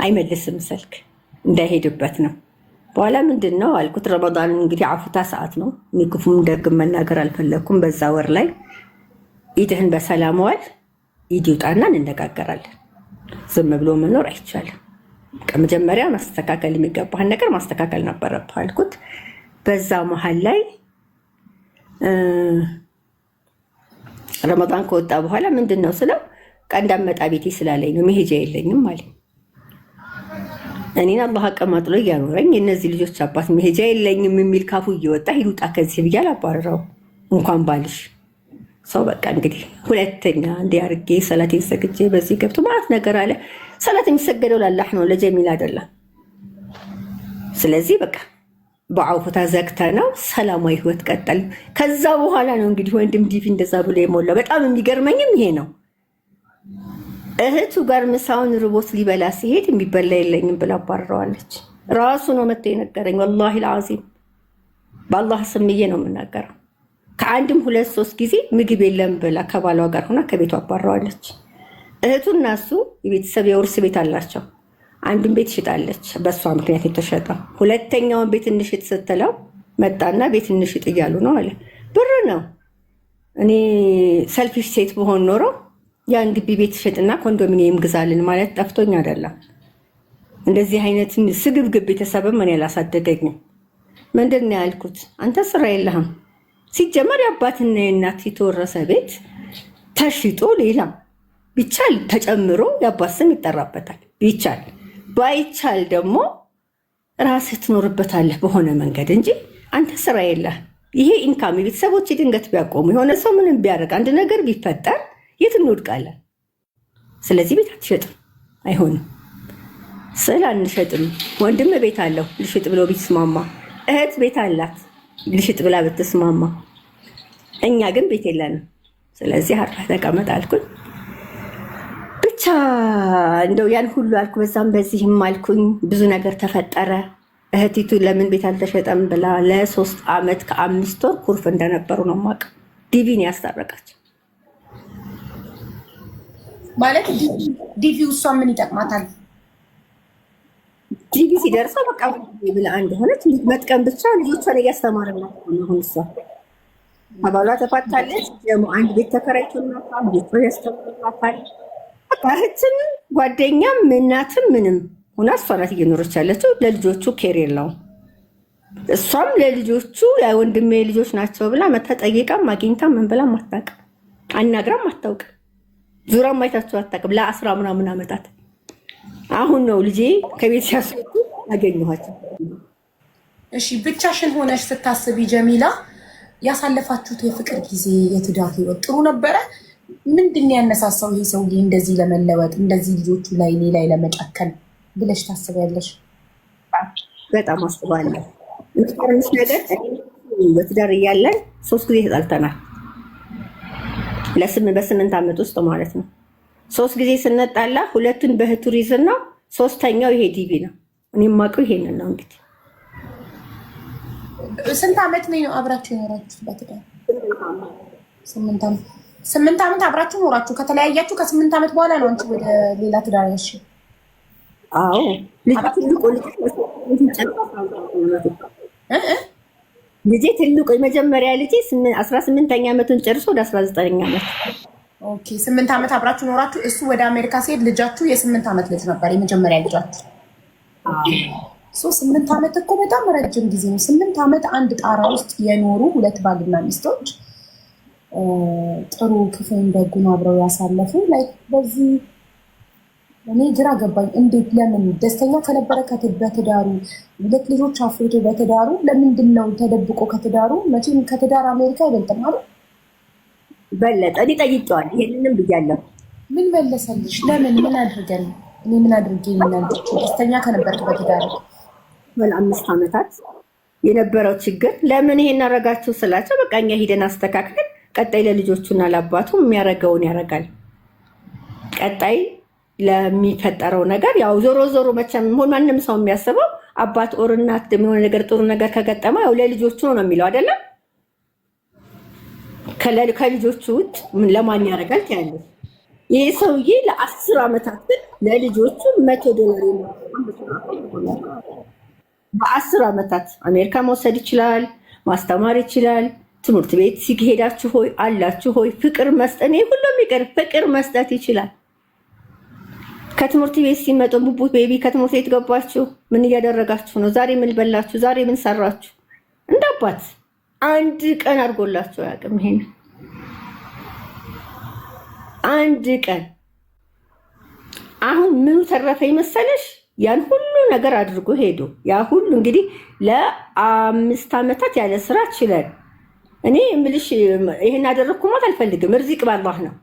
አይመልስም ስልክ፣ እንዳይሄድበት ነው። በኋላ ምንድን ነው አልኩት። ረመዳን እንግዲህ አፉታ ሰዓት ነው። እኔ ክፉም ደግም መናገር አልፈለግኩም። በዛ ወር ላይ ኢድህን በሰላም ዋል፣ ኢድ ይውጣና እንነጋገራለን። ዝም ብሎ መኖር አይቻልም። ከመጀመሪያ ማስተካከል የሚገባህን ነገር ማስተካከል ነበረብህ አልኩት። በዛ መሀል ላይ ረመዳን ከወጣ በኋላ ምንድን ነው ስለው እንዳመጣ ቤቴ ስላለኝ ነው፣ መሄጃ የለኝም ማለት። እኔን አላህ አቀማጥሎ እያኖረኝ የእነዚህ ልጆች አባት መሄጃ የለኝም የሚል ካፉ እየወጣ ሂዱጣ ከዚህ ብዬ አላባረረው። እንኳን ባልሽ ሰው በቃ እንግዲህ ሁለተኛ እንዲህ አድርጌ ሰላቴን ሰግጄ በዚህ ገብቶ ማለት ነገር አለ። ሰላት የሚሰገደው ላላህ ነው፣ ለጀሚል አይደለም። ስለዚህ በቃ በአውፍታ ዘግተ ነው ሰላማዊ ህይወት ቀጠል። ከዛ በኋላ ነው እንግዲህ ወንድም ዲቪ እንደዛ ብሎ የሞላው። በጣም የሚገርመኝም ይሄ ነው። እህቱ ጋር ምሳውን ርቦት ሊበላ ሲሄድ የሚበላ የለኝም ብላ አባረረዋለች። ራሱ ነው መጥቶ የነገረኝ። ወላሂ ልዓዚም በአላህ ስምዬ ነው የምናገረው። ከአንድም 2-3 ጊዜ ምግብ የለም ብላ ከባሏ ጋር ሆና ከቤቱ አባረዋለች። እህቱና እሱ የቤተሰብ የውርስ ቤት አላቸው። አንዱን ቤት ሽጣለች፣ በእሷ ምክንያት የተሸጠ። ሁለተኛውን ቤት እንሽጥ ስትለው መጣና ቤት እንሽጥ እያሉ ነው አለ። ብር ነው። እኔ ሰልፊሽ ሴት በሆን ኖሮ ያን ግቢ ቤት ሽጥና ኮንዶሚኒየም ግዛልን ማለት ጠፍቶኝ አይደለም። እንደዚህ አይነት ስግብግብ ቤተሰብም እኔ አላሳደገኝም። ምንድን ነው ያልኩት? አንተ ስራ የለህም። ሲጀመር የአባትና የእናት የተወረሰ ቤት ተሽጦ ሌላ ቢቻል ተጨምሮ የአባት ስም ይጠራበታል። ቢቻል ባይቻል ደግሞ ራስህ ትኖርበታለህ በሆነ መንገድ እንጂ አንተ ስራ የለህ። ይሄ ኢንካም የቤተሰቦች ድንገት ቢያቆሙ የሆነ ሰው ምንም ቢያደርግ አንድ ነገር ቢፈጠር የት እንወድቃለን? ስለዚህ ቤት አትሸጥም፣ አይሆንም። ስል አንሸጥም። ወንድም ቤት አለው ልሽጥ ብሎ ቢስማማ፣ እህት ቤት አላት ልሽጥ ብላ ብትስማማ፣ እኛ ግን ቤት የለንም። ስለዚህ አርፈህ ተቀመጥ አልኩኝ። ብቻ እንደው ያን ሁሉ አልኩ፣ በዛም በዚህም አልኩኝ። ብዙ ነገር ተፈጠረ። እህቲቱ ለምን ቤት አልተሸጠም ብላ ለ3 ዓመት ከ5 ወር ኩርፍ እንደነበሩ ነው የማውቀው። ዲቪን ያስታረቃቸው ማለት ዲቪው እሷ ምን ይጠቅማታል? ዲቪ ሲደርሰው በቃ ብላ አንድ ሆነች መጥቀም ብቻ ልጆቿን እያስተማረላት ነው። አሁን እሷ ከባሏ ተፋታለች። ደግሞ አንድ ቤት ተከራይቶላታል። ልጆቿን ያስተምራታል። በቃ እህትም ጓደኛም እናትም ምንም ሆና እሷ ናት እየኖረች ያለችው። ለልጆቹ ኬር የለውም። እሷም ለልጆቹ የወንድሜ ልጆች ናቸው ብላ መታ ጠይቃም አግኝታም ምን ብላም አታውቅም። አናግራም አታውቅም። ዙራም አይታችሁ አታውቅም ለ10 ምናምን ዓመታት። አሁን ነው ልጄ ከቤት ሲያስወጡ ያገኘኋቸው። እሺ ብቻሽን ሆነሽ ስታስቢ ጀሚላ ያሳለፋችሁት የፍቅር ጊዜ የትዳር ህይወት ጥሩ ነበረ? ምንድን ነው ያነሳሳው ይሄ ሰውዬ እንደዚህ ለመለወጥ እንደዚህ ልጆቹ ላይ እኔ ላይ ለመጨከን ብለሽ ታስቢያለሽ? በጣም አስባለሁ። ምክንያቱም ነገር በትዳር እያለን 3 ጊዜ ተጣልተናል። በ8 ዓመት ውስጥ ማለት ነው። 3 ጊዜ ስንጣላ 2ቱን በቱሪዝም ነው፣ 3ኛው ይሄ ዲቪ ነው። እኔ የማውቀው ይሄንን ነው። እንግዲህ ስንት ዓመት ነው አብራችሁ የኖራችሁት በትዳር? 8 ዓመት አብራችሁ ኖራችሁ። ከተለያያችሁ ከ8 ዓመት በኋላ ነው አንቺ ወደ ሌላ ትዳር ያልሽ? አዎ ልጄ ትልቁ የመጀመሪያ ልጄ 18ኛ ዓመቱን ጨርሶ ወደ 19ኛ ዓመት። ኦኬ 8 ዓመት አብራችሁ ኖራችሁ። እሱ ወደ አሜሪካ ሲሄድ ልጃችሁ የ8 ዓመት ልጅ ነበር የመጀመሪያ ልጃችሁ። 8 ዓመት እኮ በጣም ረጅም ጊዜ ነው። 8 ዓመት አንድ ጣራ ውስጥ የኖሩ 2 ባልና ሚስቶች ጥሩ ክፉን ደጉን አብረው ያሳለፉ ላይ በዚህ እኔ ግራ ገባኝ። እንዴት ለምን ደስተኛ ከነበረ በትዳሩ 2 ልጆች አፍርቶ በትዳሩ ለምንድን ነው ተደብቆ ከትዳሩ? መቼም ከትዳር አሜሪካ አይበልጥም አይደል? በለጠ። እኔ ጠይቄዋለሁ፣ ይሄንንም ብያለሁ። ምን መለሰልሽ? ለምን ምን አድርገን እኔ ምን አድርጌ ምናልኩ? ደስተኛ ከነበርክ በትዳሩ 5 ዓመታት የነበረው ችግር ለምን ይሄን አረጋችሁ ስላቸው በቃ እኛ ሂደን አስተካክለን ቀጣይ ለልጆቹና ለአባቱ የሚያረገውን ያረጋል። ቀጣይ ለሚፈጠረው ነገር ያው ዞሮ ዞሮ መቼም ማንም ሰው የሚያስበው አባት ኦር እናት የሚሆነ ነገር ጥሩ ነገር ከገጠመ ያው ለልጆቹ ነው የሚለው አይደለም። ከልጆቹ ውጭ ለማን ያደርጋል ያለው? ይሄ ሰውዬ ለ10 ዓመታት ለልጆቹ $100 በ10 ዓመታት አሜሪካ መውሰድ ይችላል፣ ማስተማር ይችላል። ትምህርት ቤት ሲሄዳችሁ ሆይ አላችሁ ሆይ ፍቅር መስጠት ነው ሁሉም ይቀር ፍቅር መስጠት ይችላል። ከትምህርት ቤት ሲመጡ ቡቡ ቤቢ ከትምህርት ቤት ገባችሁ፣ ምን እያደረጋችሁ ነው? ዛሬ ምን በላችሁ? ዛሬ ምን ሰራችሁ? እንዳባት አንድ ቀን አድርጎላችሁ አያውቅም። ይሄን አንድ ቀን አሁን ምኑ ተረፈኝ መሰለሽ? ያን ሁሉ ነገር አድርጎ ሄዶ ያ ሁሉ እንግዲህ ለ5 ዓመታት ያለ ስራ ችለን እኔ ምልሽ ይሄን አደረኩ ማለት አልፈልግም። ርዚቅ ባላህ ነው።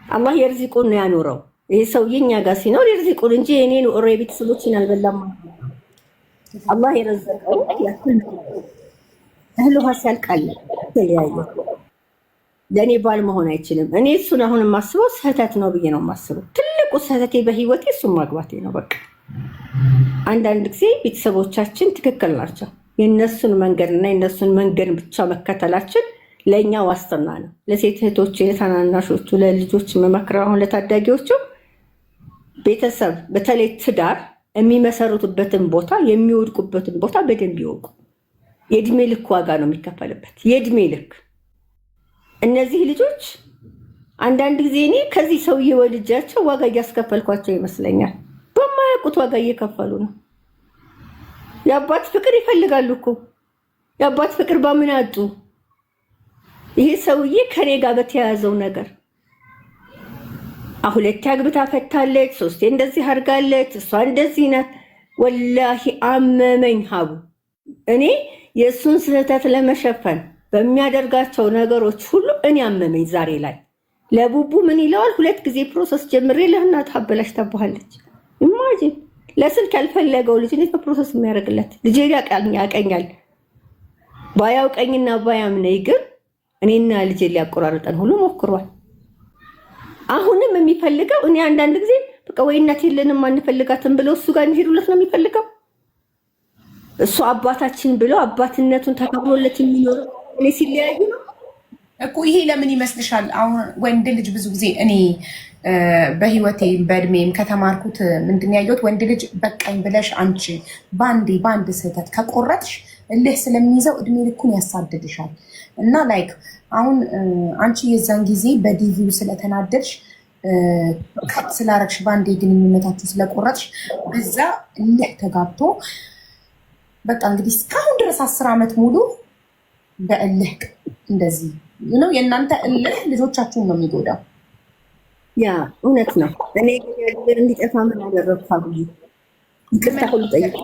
አላህ የርዚቁን ነው ያኖረው። ይሄ ሰውዬ እኛ ጋር ሲኖር የርዚቁን እንጂ እኔን ኦሬ ቤተሰቦችን አልበላም። አላህ የረዘቀው ያክል እህል ውሃ ሲያልቃል ተለያየ። ለእኔ ባል መሆን አይችልም። እኔ እሱን አሁን የማስበው ስህተት ነው ብዬ ነው የማስበው። ትልቁ ስህተቴ በህይወቴ እሱን ማግባቴ ነው። በቃ አንዳንድ ጊዜ ቤተሰቦቻችን ትክክል ናቸው። የእነሱን መንገድና የእነሱን መንገድ ብቻ መከተላችን ለእኛ ዋስትና ነው። ለሴት እህቶች፣ ለታናናሾቹ፣ ለልጆች መመክረው አሁን ለታዳጊዎቹ ቤተሰብ በተለይ ትዳር የሚመሰሩትበትን ቦታ የሚወድቁበትን ቦታ በደንብ ይወቁ። የእድሜ ልክ ዋጋ ነው የሚከፈልበት፣ የእድሜ ልክ። እነዚህ ልጆች አንዳንድ ጊዜ እኔ ከዚህ ሰውዬ ወልጃቸው ዋጋ እያስከፈልኳቸው ይመስለኛል። በማያውቁት ዋጋ እየከፈሉ ነው። የአባት ፍቅር ይፈልጋሉ እኮ የአባት ፍቅር በምን አጡ? ይሄ ሰውዬ ከኔ ጋር በተያያዘው ነገር 2 አግብታ ፈታለች፣ 3 እንደዚህ አድርጋለች፣ እሷ እንደዚህ ናት። ወላሂ አመመኝ ሀቡ። እኔ የእሱን ስህተት ለመሸፈን በሚያደርጋቸው ነገሮች ሁሉ እኔ አመመኝ። ዛሬ ላይ ለቡቡ ምን ይለዋል? 2 ጊዜ ፕሮሰስ ጀምሬ ለእናት አበላሽ ታባሃለች። ኢማጂን ለስልክ ያልፈለገው ልጅ እንዴት ፕሮሰስ የሚያደርግለት? ልጅ ያቀኛል። ባያውቀኝና ባያምነኝ ግን እኔና ልጅ ሊያቆራርጠን ሁሉ ሞክሯል። አሁንም የሚፈልገው እኔ አንዳንድ ጊዜ በቃ ወይ እናት የለንም አንፈልጋትም ብለው እሱ ጋር እንሄዱለት ነው የሚፈልገው። እሱ አባታችን ብለው አባትነቱን ተከብሮለት የሚኖረው እኔ ሲለያዩ ነው። እኮ ይሄ ለምን ይመስልሻል? አሁን ወንድ ልጅ ብዙ ጊዜ እኔ በህይወቴ በእድሜም ከተማርኩት ምንድን ያየሁት ወንድ ልጅ በቃኝ ብለሽ አንቺ በአንድ ስህተት ከቆረጥሽ እልህ ስለሚይዘው እድሜ ልኩን ያሳድድሻል። እና ላይክ አሁን አንቺ የዛን ጊዜ በዲቪው ስለተናደድሽ ከት ስላረግሽ በአንዴ ግንኙነታችሁ ስለቆረጥሽ በዛ እልህ ተጋብቶ በቃ እንግዲህ እስካሁን ድረስ 10 ዓመት ሙሉ በእልህ እንደዚህ ነው። የእናንተ እልህ ልጆቻችሁን ነው የሚጎዳው። ያ እውነት ነው። እኔ እንዲጠፋ ምን አደረግኩ? ይቅርታ ሁሉ ጠይቅ።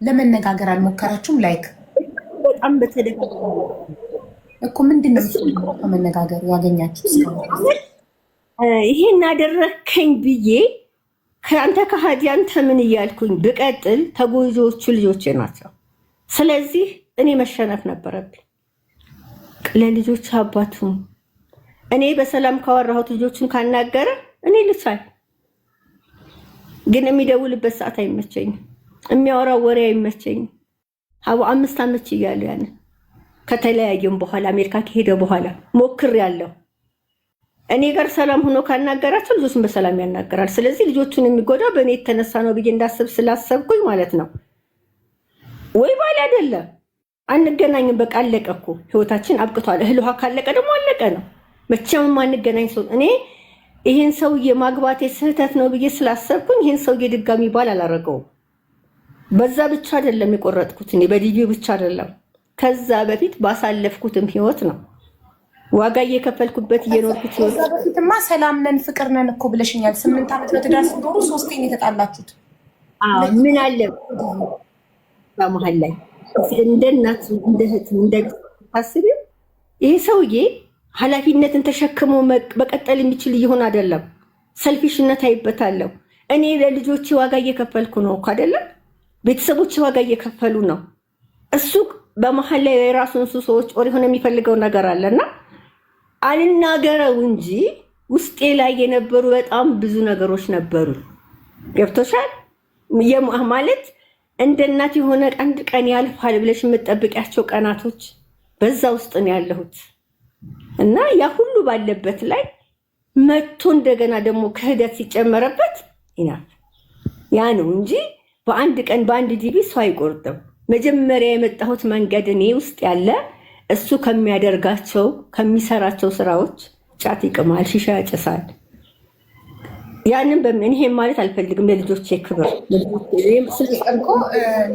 ለመነጋገር አልሞከራችሁም? ላይክ በጣም በተደጋጋሚ እኮ ምንድን ነው ከመነጋገር ያገኛችሁ? ይሄን አደረከኝ ብዬ ከአንተ ከሃዲ አንተ ምን እያልኩኝ ብቀጥል ተጎጂዎቹ ልጆቼ ናቸው። ስለዚህ እኔ መሸነፍ ነበረብኝ። ለልጆች አባቱ እኔ በሰላም ካወራሁት ልጆችን ካናገረ እኔ ልቻል፣ ግን የሚደውልበት ሰዓት አይመቸኝም፣ የሚያወራው ወሬ አይመቸኝም። 5 ዓመት እያሉ ያንን ከተለያየም በኋላ አሜሪካ ከሄደ በኋላ ሞክሬያለሁ። እኔ ጋር ሰላም ሆኖ ካናገራቸው ልጆችን በሰላም ያናገራል። ስለዚህ ልጆቹን የሚጎዳው በእኔ የተነሳ ነው ብዬ እንዳስብ ስላሰብኩኝ ማለት ነው። ወይ ባል አይደለም አንገናኝም፣ በቃ አለቀ እኮ ህይወታችን አብቅቷል። እህል ውሃ ካለቀ ደግሞ አለቀ ነው። መቼም ማንገናኝ ሰው እኔ ይሄን ሰውዬ ማግባቴ ስህተት ነው ብዬ ስላሰብኩኝ ይሄን ሰውዬ ድጋሚ ባል አላረገውም። በዛ ብቻ አይደለም የቆረጥኩት እኔ በዲቪው ብቻ አይደለም፣ ከዛ በፊት ባሳለፍኩትም ህይወት ነው ዋጋ እየከፈልኩበት እየኖርኩት ህይወት። ከዛ በፊትማ ሰላም ነን ፍቅር ነን እኮ ብለሽኛል። 8 ዓመት በትዳር ስትኖሩ 3 ቀን የተጣላችሁት ምን አለ በመሀል ላይ እንደ እናት እንደ እህት እንደ ታስቢ ይሄ ሰውዬ ኃላፊነትን ተሸክሞ መቀጠል የሚችል እየሆነ አይደለም። ሰልፊሽነት አይበታለሁ። እኔ ለልጆች ዋጋ እየከፈልኩ ነው እኮ አይደለም፣ ቤተሰቦች ዋጋ እየከፈሉ ነው። እሱ በመሀል ላይ የራሱን ሰዎች ኦር የሆነ የሚፈልገው ነገር አለና አልናገረው እንጂ ውስጤ ላይ የነበሩ በጣም ብዙ ነገሮች ነበሩ። ገብቶሻል ማለት እንደ እናት የሆነ አንድ ቀን ያልፋል ብለሽ የምትጠብቂያቸው ቀናቶች በዛ ውስጥ ነው ያለሁት። እና ያ ሁሉ ባለበት ላይ መጥቶ እንደገና ደግሞ ክህደት ሲጨመረበት ይናል ያ ነው እንጂ በአንድ ቀን በአንድ ዲቪ ሰው አይቆርጥም። መጀመሪያ የመጣሁት መንገድ እኔ ውስጥ ያለ እሱ ከሚያደርጋቸው ከሚሰራቸው ስራዎች ጫት ይቅማል፣ ሺሻ ያጨሳል። ያንን በምን ይሄን ማለት አልፈልግም። ለልጆቼ ክብር ስለቀንቆ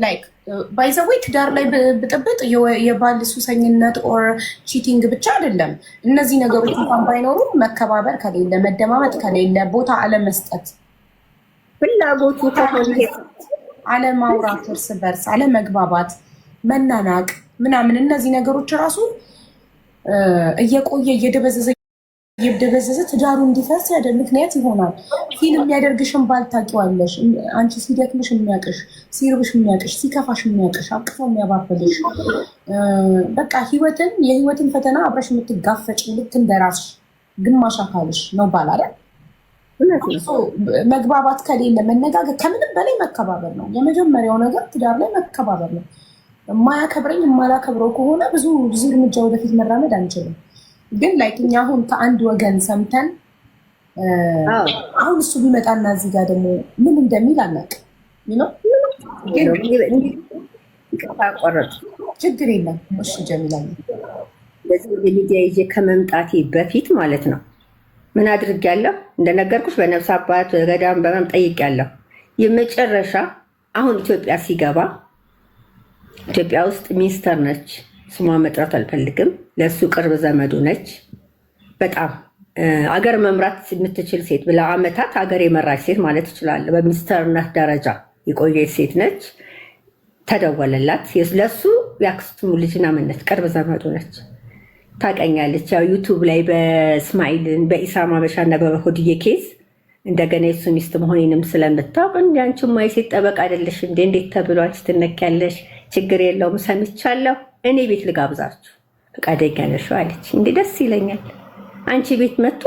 ላይክ ባይ ዘ ዌይ ትዳር ላይ ብጥብጥ የባል ሱሰኝነት ኦር ቺቲንግ ብቻ አይደለም። እነዚህ ነገሮች እንኳን ባይኖሩ መከባበር ከሌለ፣ መደማመጥ ከሌለ፣ ቦታ አለመስጠት፣ ፍላጎቱ ከሆነ አለማውራት፣ እርስ በርስ አለመግባባት፣ መናናቅ ምናምን እነዚህ ነገሮች ራሱ እየቆየ እየደበዘዘ ትዳሩ እንዲፈርስ ያደርግ ምክንያት ይሆናል። ፊልም የሚያደርግሽን ባል ታውቂዋለሽ። አንቺ ሲደክምሽ የሚያቅሽ፣ ሲርብሽ የሚያቅሽ፣ ሲከፋሽ የሚያቅሽ፣ አቅፎ የሚያባብልሽ በቃ የህይወትን ፈተና አብረሽ የምትጋፈጭ ልክ እንደራስሽ ግማሽ አካልሽ ነው ባል አይደል? መግባባት ከሌለ መነጋገር፣ ከምንም በላይ መከባበር ነው የመጀመሪያው ነገር። ትዳር ላይ መከባበር ነው። የማያከብረኝ የማላከብረው ከሆነ ብዙ እርምጃ ወደፊት መራመድ አንችልም። ግን ላይክ እኛ አሁን ከአንድ ወገን ሰምተን አሁን እሱ ቢመጣና እዚህ ጋር ደግሞ ምን እንደሚል አናውቅም። ችግር የለም። እሺ ጀሚላ፣ በዚህ ሚዲያ ይዤ ከመምጣቴ በፊት ማለት ነው ምን አድርጌያለሁ? እንደነገርኩሽ በነፍስ አባት ገዳም በመም ጠይቄያለሁ። የመጨረሻ አሁን ኢትዮጵያ ሲገባ ኢትዮጵያ ውስጥ ሚኒስተር ነች፣ ስሟ መጥራት አልፈልግም። ለእሱ ቅርብ ዘመዱ ነች። በጣም አገር መምራት የምትችል ሴት ብላ ዓመታት አገር የመራች ሴት ማለት እችላለሁ። በሚኒስተርነት ደረጃ የቆየች ሴት ነች። ተደወለላት። ለእሱ የአክስቱ ልጅና ምነት ቅርብ ዘመዱ ነች። ታውቀኛለች። ያው ዩቱብ ላይ በእስማኤልን በኢሳም አበሻና በሆድዬ ኬዝ እንደገና የሱ ሚስት መሆኔንም ስለምታውቅ እንዲ አንቺማ የሴት ጠበቃ አይደለሽ እንዴ? እንዴት ተብሎ አንቺ ትነኪያለሽ? ችግር የለውም ሰምቻለሁ፣ እኔ ቤት ልጋብዛችሁ ፈቃደኛ ነሽ አለች። እንዴ ደስ ይለኛል። አንቺ ቤት መጥቶ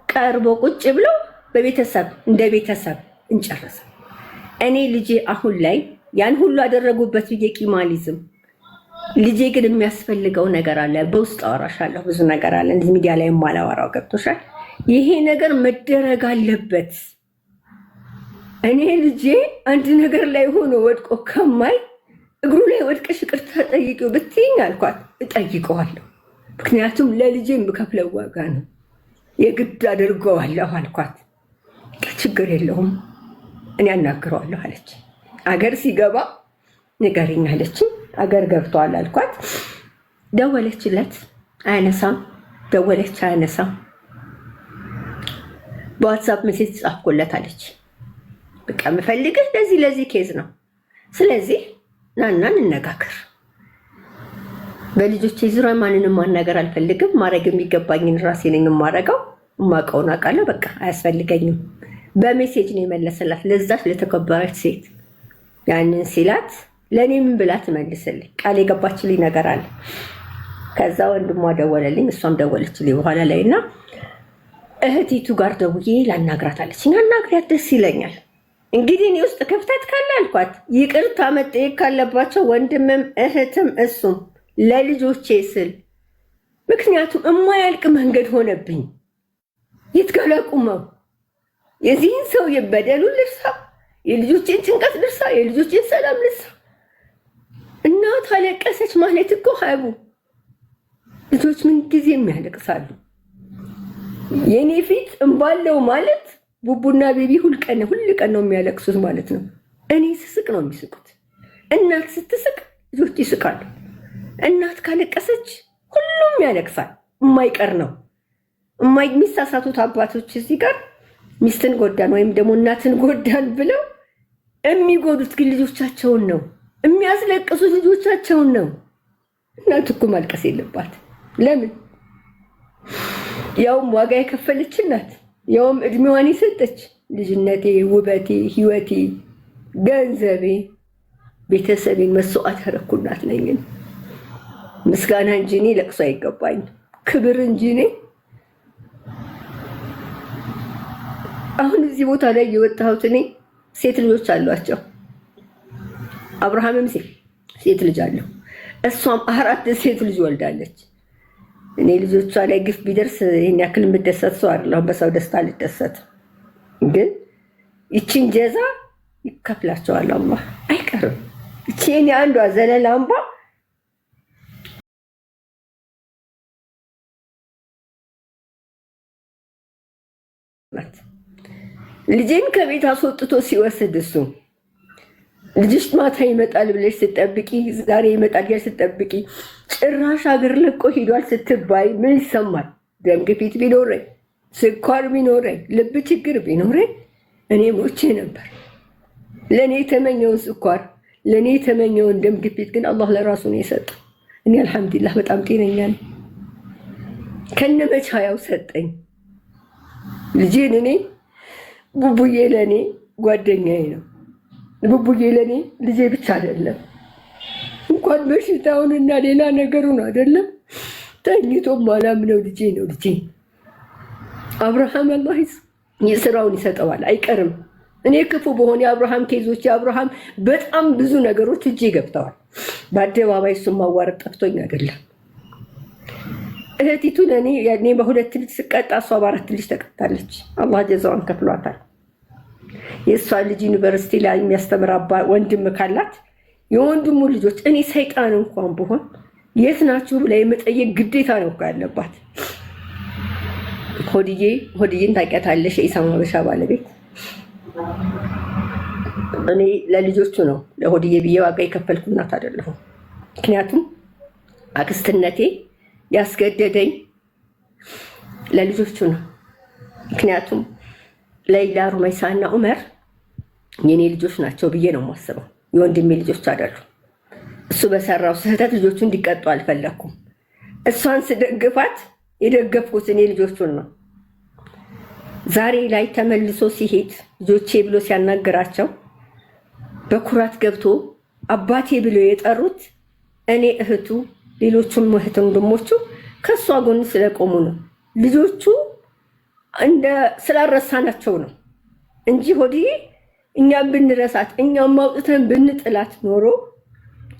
ቀርቦ ቁጭ ብሎ በቤተሰብ እንደ ቤተሰብ እንጨርስ። እኔ ልጄ አሁን ላይ ያን ሁሉ አደረጉበት ብዬ ቂማሊዝም ልጄ ግን የሚያስፈልገው ነገር አለ። በውስጥ አወራሻለሁ፣ ብዙ ነገር አለ እንዲህ ሚዲያ ላይ የማላወራው ገብቶሻል። ይሄ ነገር መደረግ አለበት። እኔ ልጄ አንድ ነገር ላይ ሆኖ ወድቆ ከማይ እግሩ ላይ ወድቀሽ ይቅርታ ጠይቂው ብትይኝ አልኳት፣ እጠይቀዋለሁ። ምክንያቱም ለልጄ የምከፍለው ዋጋ ነው፣ የግድ አድርገዋለሁ አልኳት። ችግር የለውም እኔ አናግረዋለሁ አለች። አገር ሲገባ ንገሪኝ አለችኝ። አገር ገብተዋል አልኳት። ደወለችለት፣ አያነሳም። ደወለች፣ አያነሳም። በዋትሳፕ ሜሴጅ ጻፍኩለት አለች። በቃ የምፈልግህ ለዚህ ኬዝ ነው። ስለዚህ ናና እንነጋገር። በልጆቼ ዙሪያ ማንንም ማናገር አልፈልግም። ማድረግ የሚገባኝን ራሴ ነኝ የማደርገው። የማውቀውን አውቃለሁ። በቃ አያስፈልገኝም። በሜሴጅ ነው የመለሰላት ለዛች ለተከበረች ሴት። ያንን ሲላት ለእኔ ምን ብላ ትመልስልኝ? ቃል የገባችልኝ ነገር አለ። ከዛ ወንድሟ ደወለልኝ፣ እሷም ደወለችልኝ በኋላ ላይ እና እህቲቱ ጋር ደውዬ ላናግራት አለችኝ። አናግሪያት፣ ደስ ይለኛል። እንግዲህ እኔ ውስጥ ክፍተት ካለ አልኳት ይቅርታ መጠየቅ ካለባቸው ወንድምም እህትም እሱም ለልጆቼ ስል፣ ምክንያቱም እማያልቅ መንገድ ሆነብኝ። የት ጋር ላቁመው? የዚህን ሰው የበደሉን ልርሳ፣ የልጆቼን ጭንቀት ልርሳ፣ የልጆቼን ሰላም ልርሳ። እናት አለቀሰች ማለት እኮ ሀቡ ልጆች ምን ጊዜም ያለቅሳሉ። የኔ ፊት እምባለው ማለት ቡቡና ቤቢ ሁል ቀን ነው የሚያለቅሱት ማለት ነው። እኔ ስስቅ ነው የሚስቁት። እናት ስትስቅ ልጆች ይስቃሉ። እናት ካለቀሰች ሁሉም ያለቅሳል። የማይቀር ነው። የሚሳሳቱት አባቶች እዚህ ጋር ሚስትን ጎዳን ወይም ደግሞ እናትን ጎዳን ብለው የሚጎዱት ግን ልጆቻቸውን ነው። የሚያስለቅሱት ልጆቻቸውን ነው። እናት እኮ ማልቀስ የለባት። ለምን? ያውም ዋጋ የከፈለች እናት፣ ያውም እድሜዋን የሰጠች ልጅነቴ፣ ውበቴ፣ ህይወቴ፣ ገንዘቤ፣ ቤተሰቤን መስዋዕት ያደረኩ እናት ነኝ። ምስጋና እንጂ እኔ ለቅሶ አይገባኝ፣ ክብር እንጂ እኔ አሁን እዚህ ቦታ ላይ የወጣሁት እኔ ሴት ልጆች አሏቸው። አብርሃምም ሴት ልጅ አለው፣ እሷም 4 ሴት ልጅ ወልዳለች። እኔ ልጆቿ ላይ ግፍ ቢደርስ ይህን ያክል የምደሰት ሰው አይደለሁም። በሰው ደስታ አልደሰት፣ ግን ይችን ጀዛ ይከፍላቸዋል አላህ፣ አይቀርም። ይቺ የኔ አንዷ ዘለላ እንባ ልጄን ከቤት አስወጥቶ ሲወስድ እሱ ልጅሽ ማታ ይመጣል ብለሽ ስትጠብቂ፣ ዛሬ ይመጣል ብለሽ ስትጠብቂ ጭራሽ አገር ለቆ ሂዷል ስትባይ ምን ይሰማል? ደም ግፊት ቢኖረኝ፣ ስኳር ቢኖረኝ፣ ልብ ችግር ቢኖረኝ እኔ ሞቼ ነበር። ለእኔ የተመኘውን ስኳር፣ ለእኔ የተመኘውን ደም ግፊት ግን አላህ ለራሱ ነው የሰጠው። እኔ አልሐምዱሊላህ በጣም ጤነኛ ነኝ። ከነመቻያው ሰጠኝ ልጄን። እኔ ቡቡዬ ለእኔ ጓደኛዬ ነው። ቡቡዬ ለእኔ ልጄ ብቻ አይደለም፣ እንኳን በሽታውንና ሌላ ነገሩን አይደለም ተኝቶ ማላምነው ልጄ ነው። ልጄ አብርሃም አላህ የስራውን ይሰጠዋል፣ አይቀርም። እኔ ክፉ በሆነ የአብርሃም ኬዞች፣ የአብርሃም በጣም ብዙ ነገሮች እጄ ገብተዋል። በአደባባይ እሱን ማዋረድ ጠፍቶኝ አይደለም። እህቲቱ ለእኔ ያኔ በ2 ልጅ ስቀጣ እሷ በ4 ልጅ ተቀጣለች። አላህ ጀዛዋን ከፍሏታል። የእሷ ልጅ ዩኒቨርሲቲ ላይ የሚያስተምር ወንድም ካላት የወንድሙ ልጆች እኔ ሰይጣን እንኳን ብሆን የት ናችሁ ብላ የመጠየቅ ግዴታ ነው እኮ ያለባት። ሆድዬን ታውቂያታለሽ? የኢሳም ሀበሻ ባለቤት። እኔ ለልጆቹ ነው ለሆድዬ ብዬ ዋጋ የከፈልኩ እናት አይደለሁም። ምክንያቱም አክስትነቴ ያስገደደኝ ለልጆቹ ነው። ምክንያቱም ለይላ፣ ሩመይሳ እና ዑመር የኔ ልጆች ናቸው ብዬ ነው የማስበው። የወንድሜ ልጆች አይደሉም። እሱ በሰራው ስህተት ልጆቹ እንዲቀጡ አልፈለኩም። እሷን ስደግፋት የደገፍኩት እኔ ልጆቹን ነው። ዛሬ ላይ ተመልሶ ሲሄድ ልጆቼ ብሎ ሲያናግራቸው በኩራት ገብቶ አባቴ ብሎ የጠሩት እኔ እህቱ፣ ሌሎቹም እህት ወንድሞቹ ከእሷ ጎን ስለቆሙ ነው። ልጆቹ ስላረሳናቸው ነው እንጂ ሆድዬ እኛም ብንረሳት እኛም ማውጥተን ብንጥላት ኖሮ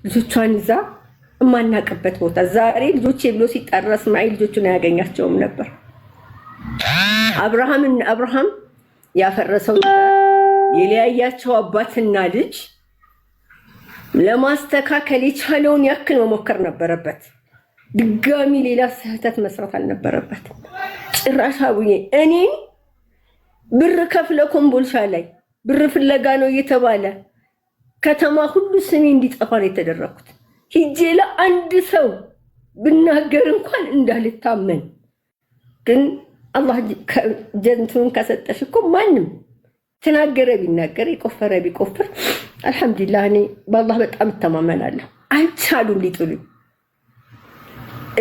ልጆቿን ይዛ የማናቅበት ቦታ ዛሬ ልጆቼ ብሎ ሲጠራ እስማኤል ልጆቹን አያገኛቸውም ነበር። አብርሃም ያፈረሰው የለያያቸው አባትና ልጅ ለማስተካከል የቻለውን ያክል መሞከር ነበረበት። ድጋሚ ሌላ ስህተት መስራት አልነበረበት። ጭራሽ አቡዬ እኔ ብር ከፍለ ኮምቦልቻ ላይ ብር ፍለጋ ነው እየተባለ ከተማ ሁሉ ስሜ እንዲጠፋ ነው የተደረኩት። ሂጄ ለአንድ ሰው ብናገር እንኳን እንዳልታመን። ግን አላህ ጀንቱን ከሰጠሽ እኮ ማንም ተናገረ ቢናገር የቆፈረ ቢቆፍር አልሐምዱሊላህ እኔ በአላህ በጣም እተማመናለሁ። አልቻሉም ሊጥሉኝ።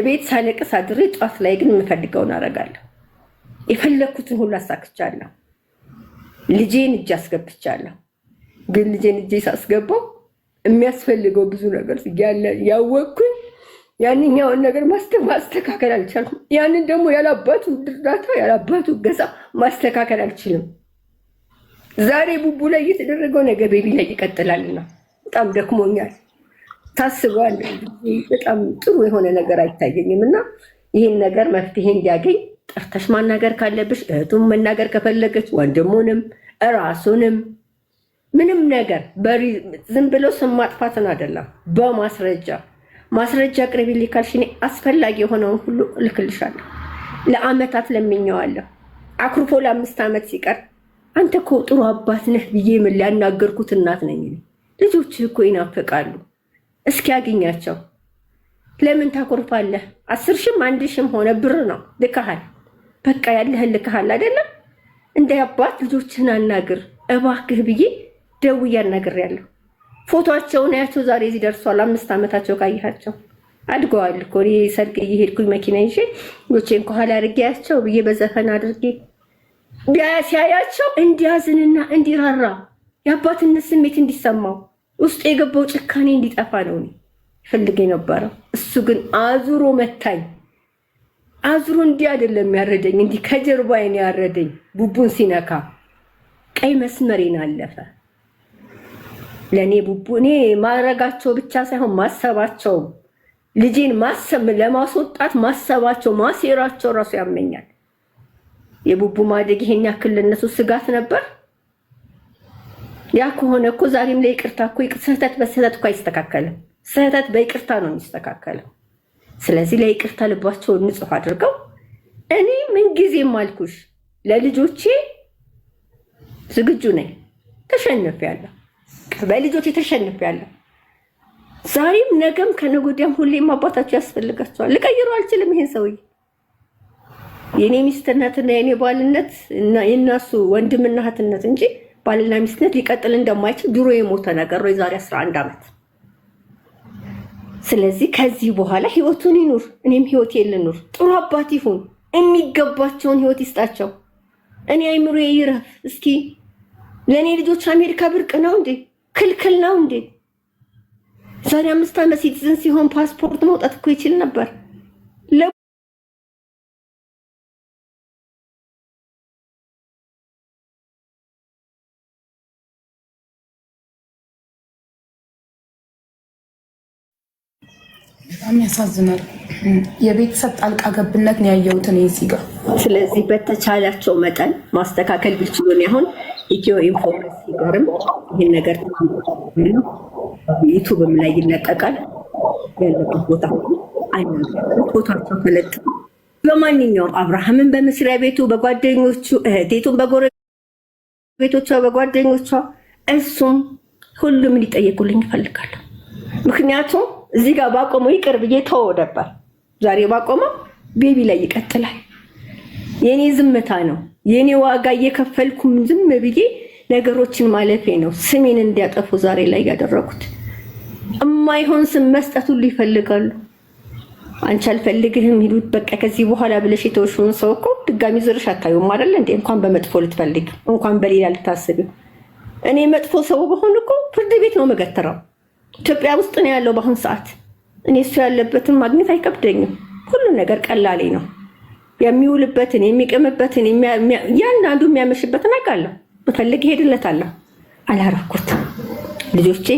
እቤት ሳለቅስ አድሬ ጧት ላይ ግን የምፈልገውን አደርጋለሁ። የፈለኩትን ሁሉ አሳክቻለሁ። ልጄን እጅ አስገብቻለሁ። ግን ልጄን እጅ ሳስገባው የሚያስፈልገው ብዙ ነገር ያለ ያወቅኩኝ ያንኛውን ነገር ማስተካከል አልቻልኩም። ያንን ደግሞ ያላባቱ እርዳታ ያላባቱ ገዛ ማስተካከል አልችልም። ዛሬ ቡቡ ላይ እየተደረገው ነገ ቤቢ ላይ ይቀጥላልና በጣም ደክሞኛል። ታስቧል። በጣም ጥሩ የሆነ ነገር አይታየኝም እና ይህን ነገር መፍትሄ እንዲያገኝ ጠርተሽ ማናገር ካለብሽ እህቱም መናገር ከፈለገች ወንድሙንም እራሱንም ምንም ነገር ዝም ብሎ ስም ማጥፋትን አይደለም፣ በማስረጃ አቅርቢልኝ ካልሽ እኔ አስፈላጊ የሆነውን ሁሉ እልክልሻለሁ። ለአመታት ለምኜዋለሁ። አኩርፎ ለ5 ዓመት ሲቀር አንተ እኮ ጥሩ አባት ነህ ብዬ ምን ሊያናገርኩት እናት ነኝ። ልጆችህ እኮ ይናፍቃሉ። እስኪ ያገኛቸው። ለምን ታኮርፋለህ? 10 ሺህም 1 ሺህም ሆነ ብር ነው ልከሃል። በቃ ያለህን ልከሃል አይደለም? እንደ አባት ልጆችህን አናግር እባክህ ብዬ ደውዬ አናግሬያለሁ። ፎቶአቸውን አያቸው። ዛሬ እዚህ ደርሷል። 5 ዓመታቸው ካየሃቸው አድገዋል እኮ። እኔ ሰርግ እየሄድኩኝ መኪና ይዤ ልጆቼን ከኋላ አድርጌያቸው ብዬ በዘፈን አድርጌ ሲያያቸው እንዲያዝንና እንዲራራ የአባትነት ስሜት እንዲሰማው ውስጥ የገባው ጭካኔ እንዲጠፋ ነው ፈልጌ ነበረው። እሱ ግን አዙሮ መታኝ። አዙሮ እንዲህ አይደለም ያረደኝ፣ እንዲህ ከጀርባዬ ነው ያረደኝ። ቡቡን ሲነካ ቀይ መስመሬን አለፈ። ለኔ ቡቡ እኔ ማረጋቸው ብቻ ሳይሆን ማሰባቸው፣ ልጄን ማሰብ ለማስወጣት ማሰባቸው ማሴራቸው ራሱ ያመኛል። የቡቡ ማደግ ይሄን ያክል ለነሱ ስጋት ነበር። ያ ከሆነ እኮ ዛሬም ላይ ይቅርታ እኮ ስህተት በስህተት እኮ አይስተካከልም። ስህተት በይቅርታ ነው የሚስተካከለው። ስለዚህ ለይቅርታ ልባቸውን ንጹህ አድርገው እኔ ምን ጊዜም አልኩሽ ለልጆቼ ዝግጁ ነኝ። ተሸንፌያለሁ፣ በልጆቼ ተሸንፌያለሁ። ዛሬም ነገም ከነገ ወዲያም ሁሌም አባታቸው ያስፈልጋቸዋል። ልቀይረው አልችልም ይሄን ሰውዬ። የኔ ሚስትነትና የኔ ባልነት እና የናሱ ወንድምና እህትነት እንጂ ባልና ሚስትነት ሊቀጥል እንደማይችል ድሮ የሞተ ነገር ነው፣ የዛሬ 11 ዓመት። ስለዚህ ከዚህ በኋላ ህይወቱን ይኑር፣ እኔም ህይወቴን ልኑር። ጥሩ አባት ይሁን፣ የሚገባቸውን ህይወት ይስጣቸው። እኔ አይምሮ ይረፍ። እስኪ ለኔ ልጆች አሜሪካ ብርቅ ነው እንዴ? ክልክል ነው እንዴ? ዛሬ 5 ዓመት ሲቲዝን ሲሆን ፓስፖርት መውጣት እኮ ይችል ነበር። በጣም ያሳዝናል። የቤተሰብ ጣልቃ ገብነት ነው ያየሁት እኔ እዚህ ጋር። ስለዚህ በተቻላቸው መጠን ማስተካከል ቢችሉ አሁን ኢትዮ ኢንፎርሜሲ ጋርም ይህን ነገር ዩቱብም ላይ ይለቀቃል። ያለበት ቦታ ፎቶቸው ተለጥፎ በማንኛውም አብርሃምን በመስሪያ ቤቱ በጓደኞቹ እህቴቱን በጎረቤቶቿ በጓደኞቿ እሱም ሁሉም ሊጠየቁልኝ ይፈልጋለሁ። ምክንያቱም እዚህ ጋር ባቆመው ይቅር ብዬ ተወው ነበር። ዛሬ ባቆመው ቤቢ ላይ ይቀጥላል። የኔ ዝምታ ነው የኔ ዋጋ እየከፈልኩም ዝም ብዬ ነገሮችን ማለፌ ነው ስሜን እንዲያጠፉ ዛሬ ላይ ያደረጉት። እማይሆን ስም መስጠት ሁሉ ይፈልጋሉ። አንቺ አልፈልግህም ሂዱት በቃ ከዚህ በኋላ ብለሽ የተወሽውን ሰው እኮ ድጋሚ ዝርሽ አታዩም አይደል እንዴ? እንኳን በመጥፎ ልትፈልግ እንኳን በሌላ ልታስብ። እኔ መጥፎ ሰው በሆን እኮ ፍርድ ቤት ነው መገተራው። ኢትዮጵያ ውስጥ ነው ያለው በአሁን ሰዓት። እኔ እሱ ያለበትን ማግኘት አይከብደኝም። ሁሉ ነገር ቀላሌ ነው። የሚውልበትን የሚቀምበትን ያንዳንዱ የሚያመሽበትን አውቃለሁ። ብፈልግ ሄድለታለሁ። አላረኩት። ልጆቼ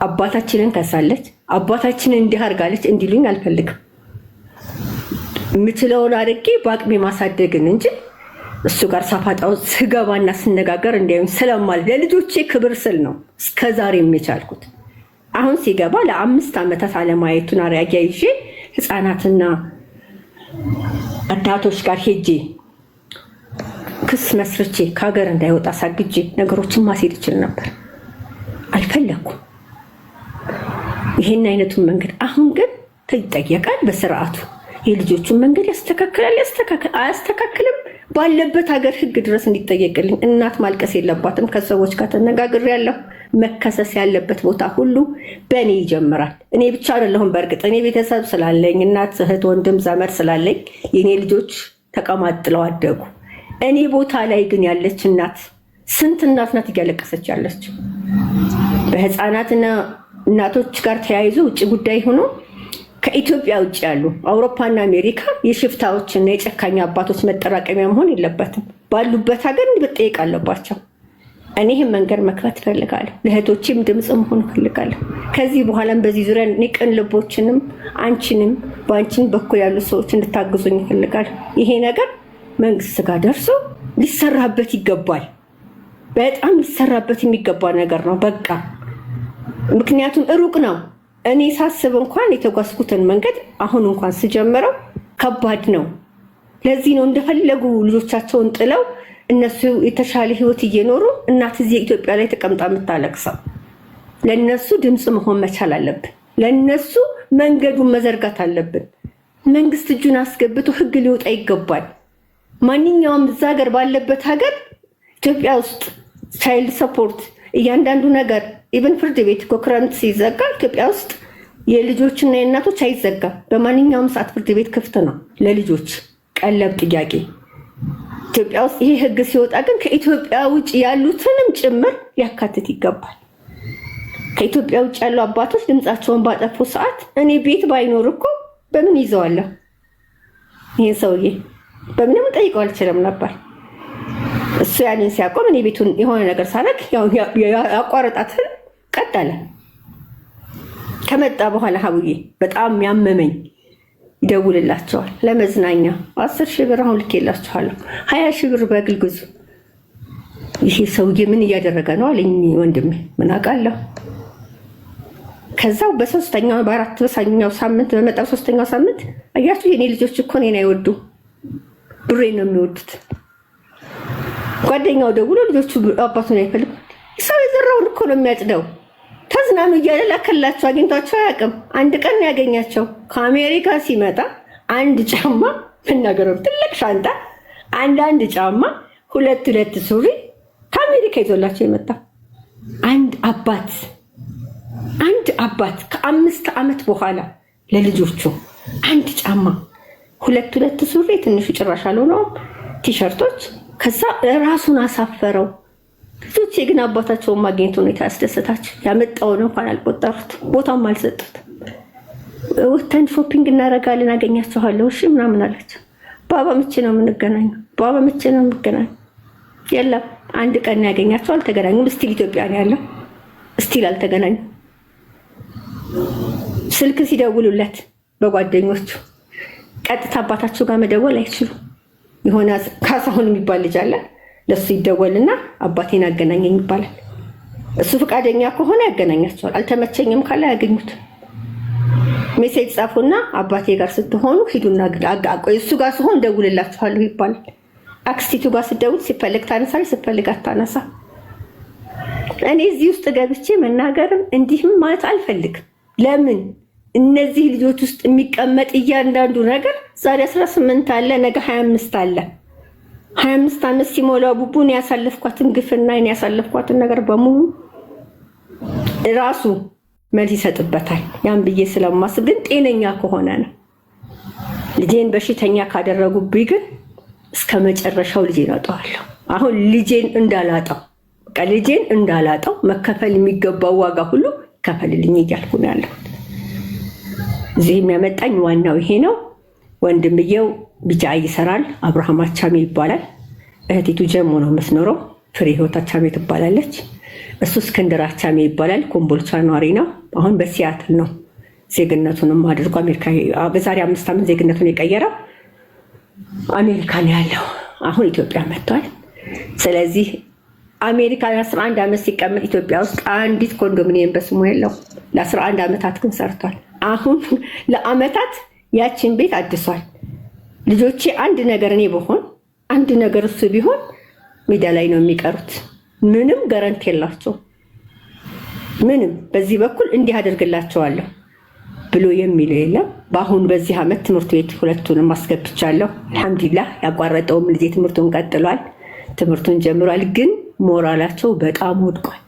አባታችንን ከሳለች አባታችንን እንዲህ አድርጋለች እንዲሉኝ አልፈልግም። የምችለውን አድርጌ በአቅሜ ማሳደግን እንጂ እሱ ጋር ሳፋጣው ስገባና ስነጋገር እንዲያዩኝ ስለማለት ለልጆቼ ክብር ስል ነው እስከዛሬ የሚቻልኩት። አሁን ሲገባ ለ5 ዓመታት አለማየቱን አርአያ ይዤ ህፃናትና እናቶች ጋር ሄጄ ክስ መስርቼ ከሀገር እንዳይወጣ ሳግጄ ነገሮችን ማስሄድ ይችል ነበር። አልፈለኩም ይሄን አይነቱን መንገድ። አሁን ግን ይጠየቃል በስርዓቱ። የልጆቹን መንገድ ያስተካክላል አያስተካክልም፣ ባለበት ሀገር ህግ ድረስ እንዲጠየቅልኝ። እናት ማልቀስ የለባትም። ከሰዎች ጋር ተነጋግሬያለሁ። መከሰስ ያለበት ቦታ ሁሉ በእኔ ይጀምራል። እኔ ብቻ አይደለሁም። በእርግጥ እኔ ቤተሰብ ስላለኝ እናት፣ እህት፣ ወንድም፣ ዘመድ ስላለኝ የኔ ልጆች ተቀማጥለው አደጉ። እኔ ቦታ ላይ ግን ያለች እናት ስንት እናት ናት እያለቀሰች ያለች? በህፃናትና እናቶች ጋር ተያይዞ ውጭ ጉዳይ ሆኖ ከኢትዮጵያ ውጭ ያሉ አውሮፓና አሜሪካ የሽፍታዎችና የጨካኝ አባቶች መጠራቀሚያ መሆን የለበትም። ባሉበት ሀገር እንዲጠየቅ አለባቸው። እኔ ይህን መንገድ መክፈት እፈልጋለሁ። ለእህቶችም ድምፅ መሆን እፈልጋለሁ። ከዚህ በኋላም በዚህ ዙሪያ ቅን ልቦችንም አንቺንም በአንቺን በኩል ያሉ ሰዎች እንድታግዙኝ እፈልጋለሁ። ይሄ ነገር መንግስት ጋር ደርሶ ሊሰራበት ይገባል። በጣም ሊሰራበት የሚገባ ነገር ነው። በቃ ምክንያቱም ሩቅ ነው። እኔ ሳስብ እንኳን የተጓዝኩትን መንገድ አሁን እንኳን ስጀምረው ከባድ ነው። ለዚህ ነው እንደፈለጉ ልጆቻቸውን ጥለው እነሱ የተሻለ ህይወት እየኖሩ እናት እዚህ ኢትዮጵያ ላይ ተቀምጣ የምታለቅሰው። ለነሱ ድምፅ መሆን መቻል አለብን። ለነሱ መንገዱን መዘርጋት አለብን። መንግስት እጁን አስገብቶ ህግ ሊወጣ ይገባል። ማንኛውም እዛ ሀገር ባለበት ሀገር ኢትዮጵያ ውስጥ ቻይልድ ሰፖርት እያንዳንዱ ነገር ኢቨን ፍርድ ቤት እኮ ክረምት ሲዘጋ ኢትዮጵያ ውስጥ የልጆችና የእናቶች አይዘጋም። በማንኛውም ሰዓት ፍርድ ቤት ክፍት ነው ለልጆች ቀለብ ጥያቄ። ኢትዮጵያ ውስጥ ይሄ ህግ ሲወጣ ግን ከኢትዮጵያ ውጭ ያሉትንም ጭምር ሊያካትት ይገባል። ከኢትዮጵያ ውጭ ያሉ አባቶች ድምፃቸውን ባጠፉ ሰዓት እኔ ቤት ባይኖር እኮ በምን ይዘዋለሁ? ይህን ሰውዬ በምንም ጠይቀው አልችልም ነበር። እሱ ያንን ሲያቆም እኔ ቤቱን የሆነ ነገር ሳረግ ያቋረጣትን ቀጠለ። ከመጣ በኋላ ሀቡዬ በጣም ያመመኝ ይደውልላቸዋል ለመዝናኛ 10,000 ብር አሁን ልኬላችኋለሁ፣ 20,000 ብር በግል ግዙ። ይሄ ሰውዬ ምን እያደረገ ነው አለኝ ወንድሜ። ምን አውቃለሁ። ከዛው በሶስተኛው በአራተኛው ሳምንት በመጣው ሶስተኛው ሳምንት አያችሁ የኔ ልጆች እኮ እኔን አይወዱም፣ ብሬን ነው የሚወዱት። ጓደኛው ደውሎ ልጆቹ አባቱን አይፈልጉም። ሰው የዘራውን እኮ ነው የሚያጭደው። ተዝናኑ እያለ ላከላቸው። አግኝቷቸው አያውቅም። አንድ ቀን ያገኛቸው ከአሜሪካ ሲመጣ አንድ ጫማ መናገረው ትልቅ ሻንጣ፣ አንድ ጫማ፣ ሁለት ሱሪ ከአሜሪካ ይዞላቸው የመጣ አንድ አባት ከ5 ዓመት በኋላ ለልጆቹ አንድ ጫማ፣ ሁለት ሱሪ፣ ትንሹ ጭራሽ አልሆነውም፣ ቲሸርቶች። ከዛ ራሱን አሳፈረው። ልጆቼ ግን አባታቸውን ማግኘት ሁኔታ ያስደሰታቸው። ያመጣውን እንኳን አልቆጠሩት፣ ቦታም አልሰጡት። ወተን ሾፒንግ እናደርጋለን አገኛቸዋለሁ እሺ ምናምን አላቸው። ባባ መቼ ነው የምንገናኘው? የለም አንድ ቀን ያገኛቸው አልተገናኙም። ስቲል ኢትዮጵያ ነው ያለው፣ ስቲል አልተገናኙም። ስልክ ሲደውሉለት በጓደኞቹ ቀጥታ አባታቸው ጋር መደወል አይችሉም። የሆነ ካሳሁን የሚባል ልጅ አለ፣ ለሱ ይደወልና አባቴን አገናኘኝ ይባላል። እሱ ፈቃደኛ ከሆነ ያገናኛቸዋል። አልተመቸኝም ካለ ያገኙት። ሜሴጅ ጻፉና አባቴ ጋር ስትሆኑ ሂዱና አቆይ፣ እሱ ጋር ሲሆን ደውልላችኋለሁ ይባላል። አክስቲቱ ጋር ስትደውል ሲፈልግ ታነሳለች፣ ሲፈልግ አታነሳ። እኔ እዚህ ውስጥ ገብቼ መናገርም እንዲህም ማለት አልፈልግም። ለምን እነዚህ ልጆች ውስጥ የሚቀመጥ እያንዳንዱ ነገር ዛሬ 18 አለ፣ ነገ 25 አለ። 25 ዓመት ሲሞላው ቡቡን ያሳለፍኳትን ግፍና ያሳለፍኳትን ነገር በሙሉ ራሱ መልስ ይሰጥበታል። ያን ብዬ ስለማስብ ግን ጤነኛ ከሆነ ነው። ልጄን በሽተኛ ካደረጉብኝ ግን እስከ መጨረሻው ልጄን አጣዋለሁ። አሁን ልጄን እንዳላጣው መከፈል የሚገባው ዋጋ ሁሉ ከፈልልኝ እያልኩ ነው ያለሁት። እዚህ የሚያመጣኝ ዋናው ይሄ ነው። ወንድምየው ቢጫ ይሰራል፣ አብርሃም አቻሜ ይባላል። እህቲቱ ጀሞ ነው የምትኖረው፣ ፍሬ ህይወት አቻሜ ትባላለች። እሱ እስክንድር አቻሜ ይባላል፣ ኮምቦልቻ ኗሪ ነው። አሁን በሲያትል ነው ዜግነቱንም አድርጎ አሜሪካ በዛሬ 5 ዓመት ዜግነቱን የቀየረው አሜሪካ ነው ያለው። አሁን ኢትዮጵያ መጥቷል። ስለዚህ አሜሪካ 11 ዓመት ሲቀመጥ ኢትዮጵያ ውስጥ አንዲት ኮንዶሚኒየም በስሙ የለው። ለ11 ዓመታት ግን ሰርቷል። አሁን ለአመታት ያችን ቤት አድሷል። ልጆቼ አንድ ነገር እኔ በሆን አንድ ነገር እሱ ቢሆን ሜዳ ላይ ነው የሚቀሩት። ምንም ጋራንቲ የላቸው። ምንም በዚህ በኩል እንዲህ አደርግላቸዋለሁ ብሎ የሚለው የለም። በአሁን በዚህ ዓመት ትምህርት ቤት ሁለቱንም አስገብቻለሁ። አልሐምዱሊላህ ያቋረጠውም ልጄ ትምህርቱን ቀጥሏል፣ ትምህርቱን ጀምሯል። ግን ሞራላቸው በጣም ወድቋል።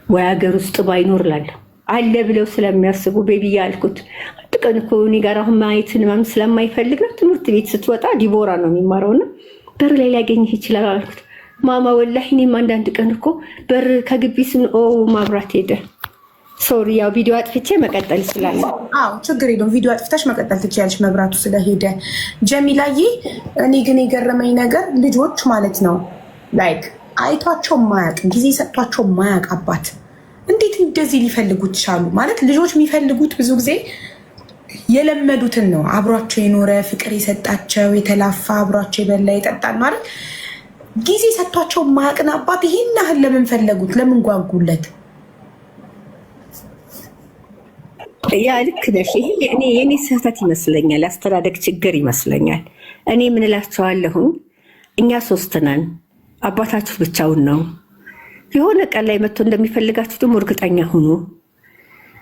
ወይ ሀገር ውስጥ ባይኖር ላለሁ አለ ብለው ስለሚያስቡ ቤቢ ያልኩት አንድ ቀን እኮ እኔ ጋር አሁን ማየትን ምናምን ስለማይፈልግ ነው። ትምህርት ቤት ስትወጣ ዲቦራ ነው የሚማረውና በር ላይ ሊያገኝህ ይችላል አልኩት። ማማ ወላሂ እኔም አንዳንድ ቀን እኮ በር ከግቢ ማብራት ሄደ። ሶሪ ያው ቪዲዮ አጥፍቼ መቀጠል ይችላል። አዎ ችግር የለውም። ቪዲዮ አጥፍተሽ መቀጠል ትችያለሽ መብራቱ ስለሄደ። ጀሚላዬ እኔ ግን የገረመኝ ነገር ልጆች ማለት ነው ላይክ አይቷቸው ማያቅ ጊዜ ሰጥቷቸው ማያቅ አባት እንዴት እንደዚህ ሊፈልጉት ቻሉ? ማለት ልጆች የሚፈልጉት ብዙ ጊዜ የለመዱትን ነው። አብሯቸው የኖረ ፍቅር የሰጣቸው የተላፋ አብሯቸው የበላ የጠጣል ማለት ጊዜ ሰጥቷቸው ማያቅን አባት ይሄን ያህል ለምን ፈለጉት? ለምን ጓጉለት? ያ ልክ ነሽ። ይሄ የኔ ስህተት ይመስለኛል፣ አስተዳደግ ችግር ይመስለኛል። እኔ ምን እላቸዋለሁ፣ እኛ 3 ነን፣ አባታችሁ ብቻውን ነው። የሆነ ቀን ላይ መጥቶ እንደሚፈልጋችሁ ደግሞ እርግጠኛ ሁኑ።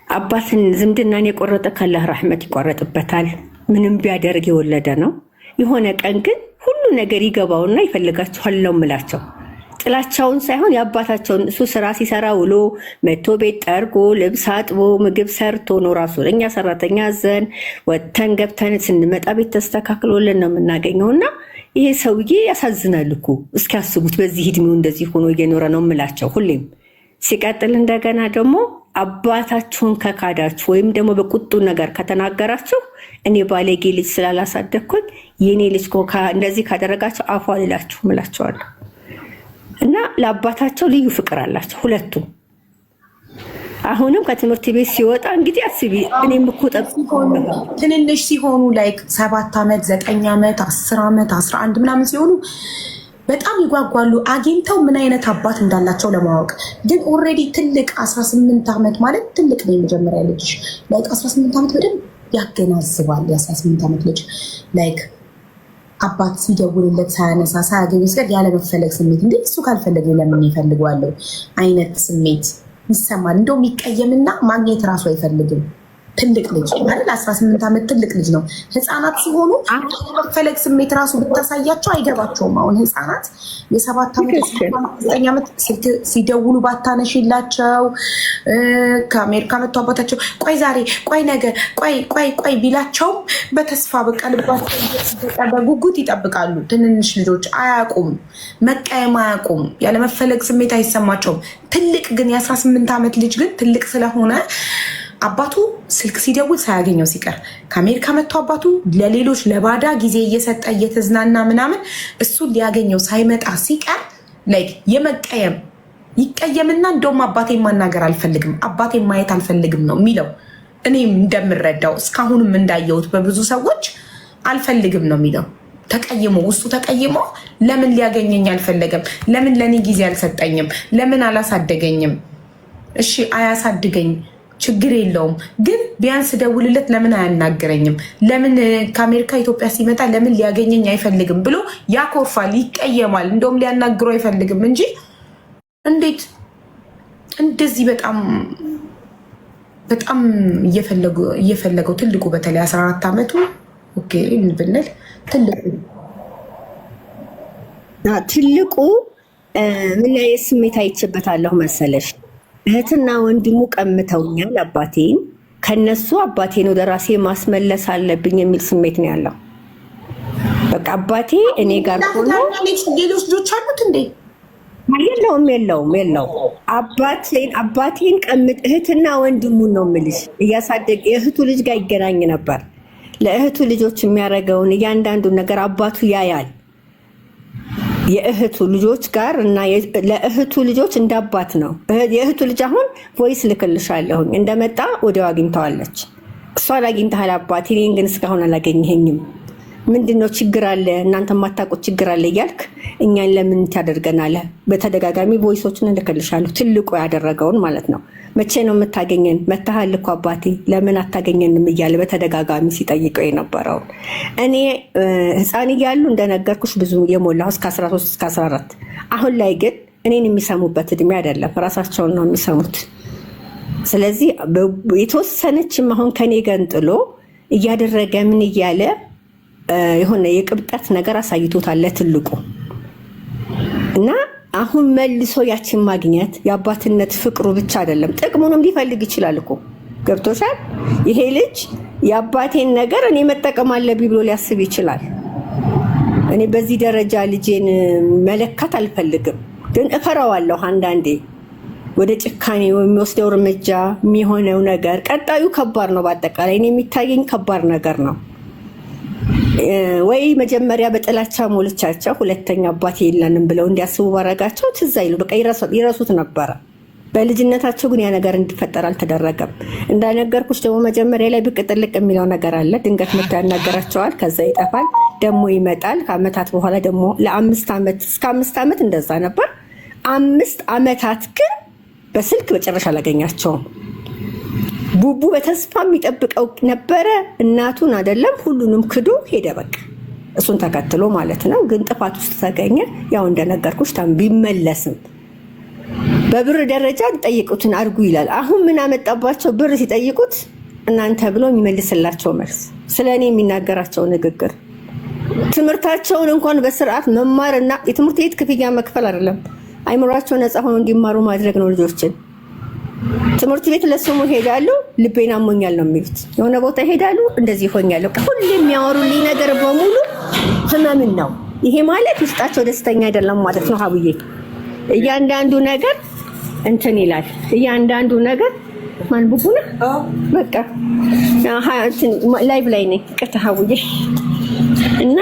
አባትን ዝምድናን የቆረጠ ካላህ ረሕመት ይቆረጥበታል። ምንም ቢያደርግ የወለደ ነው። የሆነ ቀን ግን ሁሉ ነገር ይገባውና ይፈልጋችኋል ነው የምላቸው። ጥላቻውን ሳይሆን የአባታቸውን እሱ ስራ ሲሰራ ውሎ መቶ ቤት ጠርጎ ልብስ አጥቦ ምግብ ሰርቶ ነው ራሱ። እኛ ሰራተኛ ዘን ወጥተን ገብተን ስንመጣ ቤት ተስተካክሎልን ነው የምናገኘው። እና ይሄ ሰውዬ ያሳዝናል እኮ እስኪያስቡት በዚህ እድሜው እንደዚህ ሆኖ እየኖረ ነው የምላቸው ሁሌም። ሲቀጥል እንደገና ደግሞ አባታችሁን ከካዳችሁ ወይም ደግሞ በቁጡ ነገር ከተናገራችሁ እኔ ባለጌ ልጅ ስላላሳደግኩኝ የኔ ልጅ እንደዚህ ካደረጋቸው አፏ ልላችሁ እምላቸዋለሁ። እና ለአባታቸው ልዩ ፍቅር አላቸው ሁለቱም። አሁንም ከትምህርት ቤት ሲወጣ እንግዲህ አስቢ፣ እኔም እኮ ትንንሽ ሲሆኑ ላይክ 7 ዓመት 9 ዓመት 10 ዓመት 11 ምናምን ሲሆኑ በጣም ይጓጓሉ አግኝተው ምን አይነት አባት እንዳላቸው ለማወቅ። ግን ኦልሬዲ ትልቅ 18 ዓመት ማለት ትልቅ ነው። የመጀመሪያ ልጅ ላይክ 18 ዓመት በደንብ ያገናዝባል። የ18 ዓመት ልጅ ላይክ አባት ሲደውልለት ሳያነሳ ሳያገኝ ስቀር ያለመፈለግ ስሜት እንዴ እሱ ካልፈለገ ለምን ይፈልገዋለሁ አይነት ስሜት ይሰማል። እንደውም ይቀየምና ማግኘት ራሱ አይፈልግም። ትልቅ ልጅ ማለት 18 ዓመት ትልቅ ልጅ ነው። ህፃናት ሲሆኑ መፈለግ ስሜት ራሱ ብታሳያቸው አይገባቸውም። አሁን ህፃናት የ7 ዓመት 9 ዓመት ስልክ ሲደውሉ ባታነሽላቸው ከአሜሪካ መጥቶ አባታቸው ቆይ ዛሬ ቆይ ነገ ቆይ ቢላቸውም በተስፋ በቃ ልባቸው በጉጉት ይጠብቃሉ። ትንንሽ ልጆች አያውቁም፣ መቀየም አያውቁም፣ ያለመፈለግ ስሜት አይሰማቸውም። ትልቅ ግን የ18 ዓመት ልጅ ግን ትልቅ ስለሆነ አባቱ ስልክ ሲደውል ሳያገኘው ሲቀር ከአሜሪካ መጥቶ አባቱ ለሌሎች ለባዳ ጊዜ እየሰጠ እየተዝናና ምናምን እሱን ሊያገኘው ሳይመጣ ሲቀር ላይ የመቀየም ይቀየምና እንደውም አባቴን ማናገር አልፈልግም፣ አባቴን ማየት አልፈልግም ነው የሚለው። እኔም እንደምረዳው እስካሁንም እንዳየሁት በብዙ ሰዎች አልፈልግም ነው የሚለው። ተቀይሞ ውስጡ ተቀይሞ ለምን ሊያገኘኝ አልፈለገም? ለምን ለእኔ ጊዜ አልሰጠኝም? ለምን አላሳደገኝም? እሺ አያሳድገኝ ችግር የለውም ግን ቢያንስ ደውልለት ለምን አያናገረኝም? ለምን ከአሜሪካ ኢትዮጵያ ሲመጣ ለምን ሊያገኘኝ አይፈልግም ብሎ ያኮርፋል፣ ይቀየማል። እንደውም ሊያናግሩ አይፈልግም እንጂ እንዴት እንደዚህ በጣም እየፈለገው ትልቁ በተለይ 14 ዓመቱ ኦኬ ብንል ትልቁ ምን ላይ ስሜት አይቼበታለሁ መሰለሽ? እህትና ወንድሙ ቀምተውኛል አባቴን፣ ከነሱ አባቴን ወደ ራሴ ማስመለስ አለብኝ የሚል ስሜት ነው ያለው። በቃ አባቴ እኔ ጋር ሆኖ ሌሎች ልጆች አሉት እንዴ? የለውም። አባቴን ቀምጥ እህትና ወንድሙን ነው የምልሽ እያሳደግ የእህቱ ልጅ ጋር ይገናኝ ነበር። ለእህቱ ልጆች የሚያደርገውን እያንዳንዱን ነገር አባቱ ያያል። የእህቱ ልጆች ጋር እና ለእህቱ ልጆች እንዳባት ነው። የእህቱ ልጅ አሁን ቮይስ ልክልሻለሁኝ እንደመጣ ወዲያው አግኝተዋለች። እሷን አግኝተሃል አባቴ፣ እኔን ግን እስካሁን አላገኘኸኝም። ምንድነው ችግር አለ? እናንተ የማታውቁት ችግር አለ እያልክ እኛን ለምን ታደርገናለህ? በተደጋጋሚ ቮይሶችን እልክልሻለሁ፣ ትልቁ ያደረገውን ማለት ነው። መቼ ነው የምታገኘን? መታሃል እኮ አባቴ፣ ለምን አታገኘንም እያለ በተደጋጋሚ ሲጠይቀው የነበረውን። እኔ ህፃን እያሉ እንደነገርኩሽ ብዙ የሞላሁ እስከ 13 እስከ 14። አሁን ላይ ግን እኔን የሚሰሙበት እድሜ አይደለም፣ ራሳቸውን ነው የሚሰሙት። ስለዚህ የተወሰነችም አሁን ከኔ ገንጥሎ እያደረገ ምን እያለ የሆነ የቅብጠት ነገር አሳይቶታል ለትልቁ እና አሁን መልሶ ያችን ማግኘት የአባትነት ፍቅሩ ብቻ አይደለም፣ ጥቅሙንም ሊፈልግ ይችላል እኮ ገብቶሻል። ይሄ ልጅ የአባቴን ነገር እኔ መጠቀም አለብኝ ብሎ ሊያስብ ይችላል። እኔ በዚህ ደረጃ ልጄን መለካት አልፈልግም፣ ግን እፈራዋለሁ። አንዳንዴ ወደ ጭካኔ የሚወስደው እርምጃ የሚሆነው ነገር ቀጣዩ ከባድ ነው። በአጠቃላይ እኔ የሚታየኝ ከባድ ነገር ነው። ወይ መጀመሪያ በጥላቻ ሞልቻቸው ሁለተኛ አባቴ የለንም ብለው እንዲያስቡ ባረጋቸው ትዝ አይሉ፣ በቃ ይረሱት ነበረ። በልጅነታቸው ግን ያ ነገር እንዲፈጠር አልተደረገም። እንዳነገርኩሽ ደግሞ መጀመሪያ ላይ ብቅ ጥልቅ የሚለው ነገር አለ። ድንገት መጥቶ ያናገራቸዋል፣ ከዛ ይጠፋል፣ ደግሞ ይመጣል። ከአመታት በኋላ ደግሞ ለ5 ዓመት እስከ 5 ዓመት እንደዛ ነበር። 5 ዓመታት ግን በስልክ በጭራሽ አላገኛቸውም። ቡቡ በተስፋ የሚጠብቀው ነበረ። እናቱን አይደለም ሁሉንም ክዶ ሄደ። በቃ እሱን ተከትሎ ማለት ነው። ግን ጥፋት ውስጥ ተገኘ። ያው እንደነገርኩሽ ቢመለስም በብር ደረጃ ጠይቁትን አድርጉ ይላል። አሁን ምን አመጣባቸው? ብር ሲጠይቁት እናንተ ብሎ የሚመልስላቸው መልስ፣ ስለ እኔ የሚናገራቸው ንግግር፣ ትምህርታቸውን እንኳን በስርዓት መማርና የትምህርት ቤት ክፍያ መክፈል አይደለም፣ አይምሯቸው ነፃ ሆኖ እንዲማሩ ማድረግ ነው ልጆችን። ትምህርት ቤት ለስሙ ሄዳሉ፣ ልቤን አሞኛል ነው የሚሉት። የሆነ ቦታ ሄዳሉ፣ እንደዚህ ሆኛለሁ። ሁሉ የሚያወሩልኝ ነገር በሙሉ ህመምን ነው። ይሄ ማለት ውስጣቸው ደስተኛ አይደለም ማለት ነው። ሀቡዬ እያንዳንዱ ነገር እንትን ይላል። እያንዳንዱ ነገር ማን ቡቡና በቃ ላይቭ ላይ ነኝ። ቅርታ ሀቡዬ እና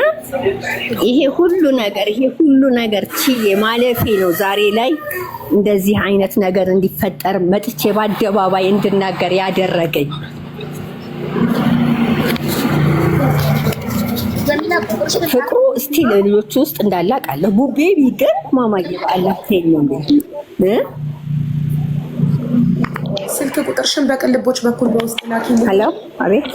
ይሄ ሁሉ ነገር ችዬ ማለፌ ነው ዛሬ ላይ እንደዚህ አይነት ነገር እንዲፈጠር መጥቼ በአደባባይ እንድናገር ያደረገኝ። ፍቅሩ እስቲ ለልጆቹ ውስጥ እንዳለ አውቃለሁ። ቡቤ ቢገር ማማዬ በአላህ ነው። ስልክ ቁጥርሽን በቅልቦች በኩል በውስጥ ላኪ። ሄሎ፣ አቤት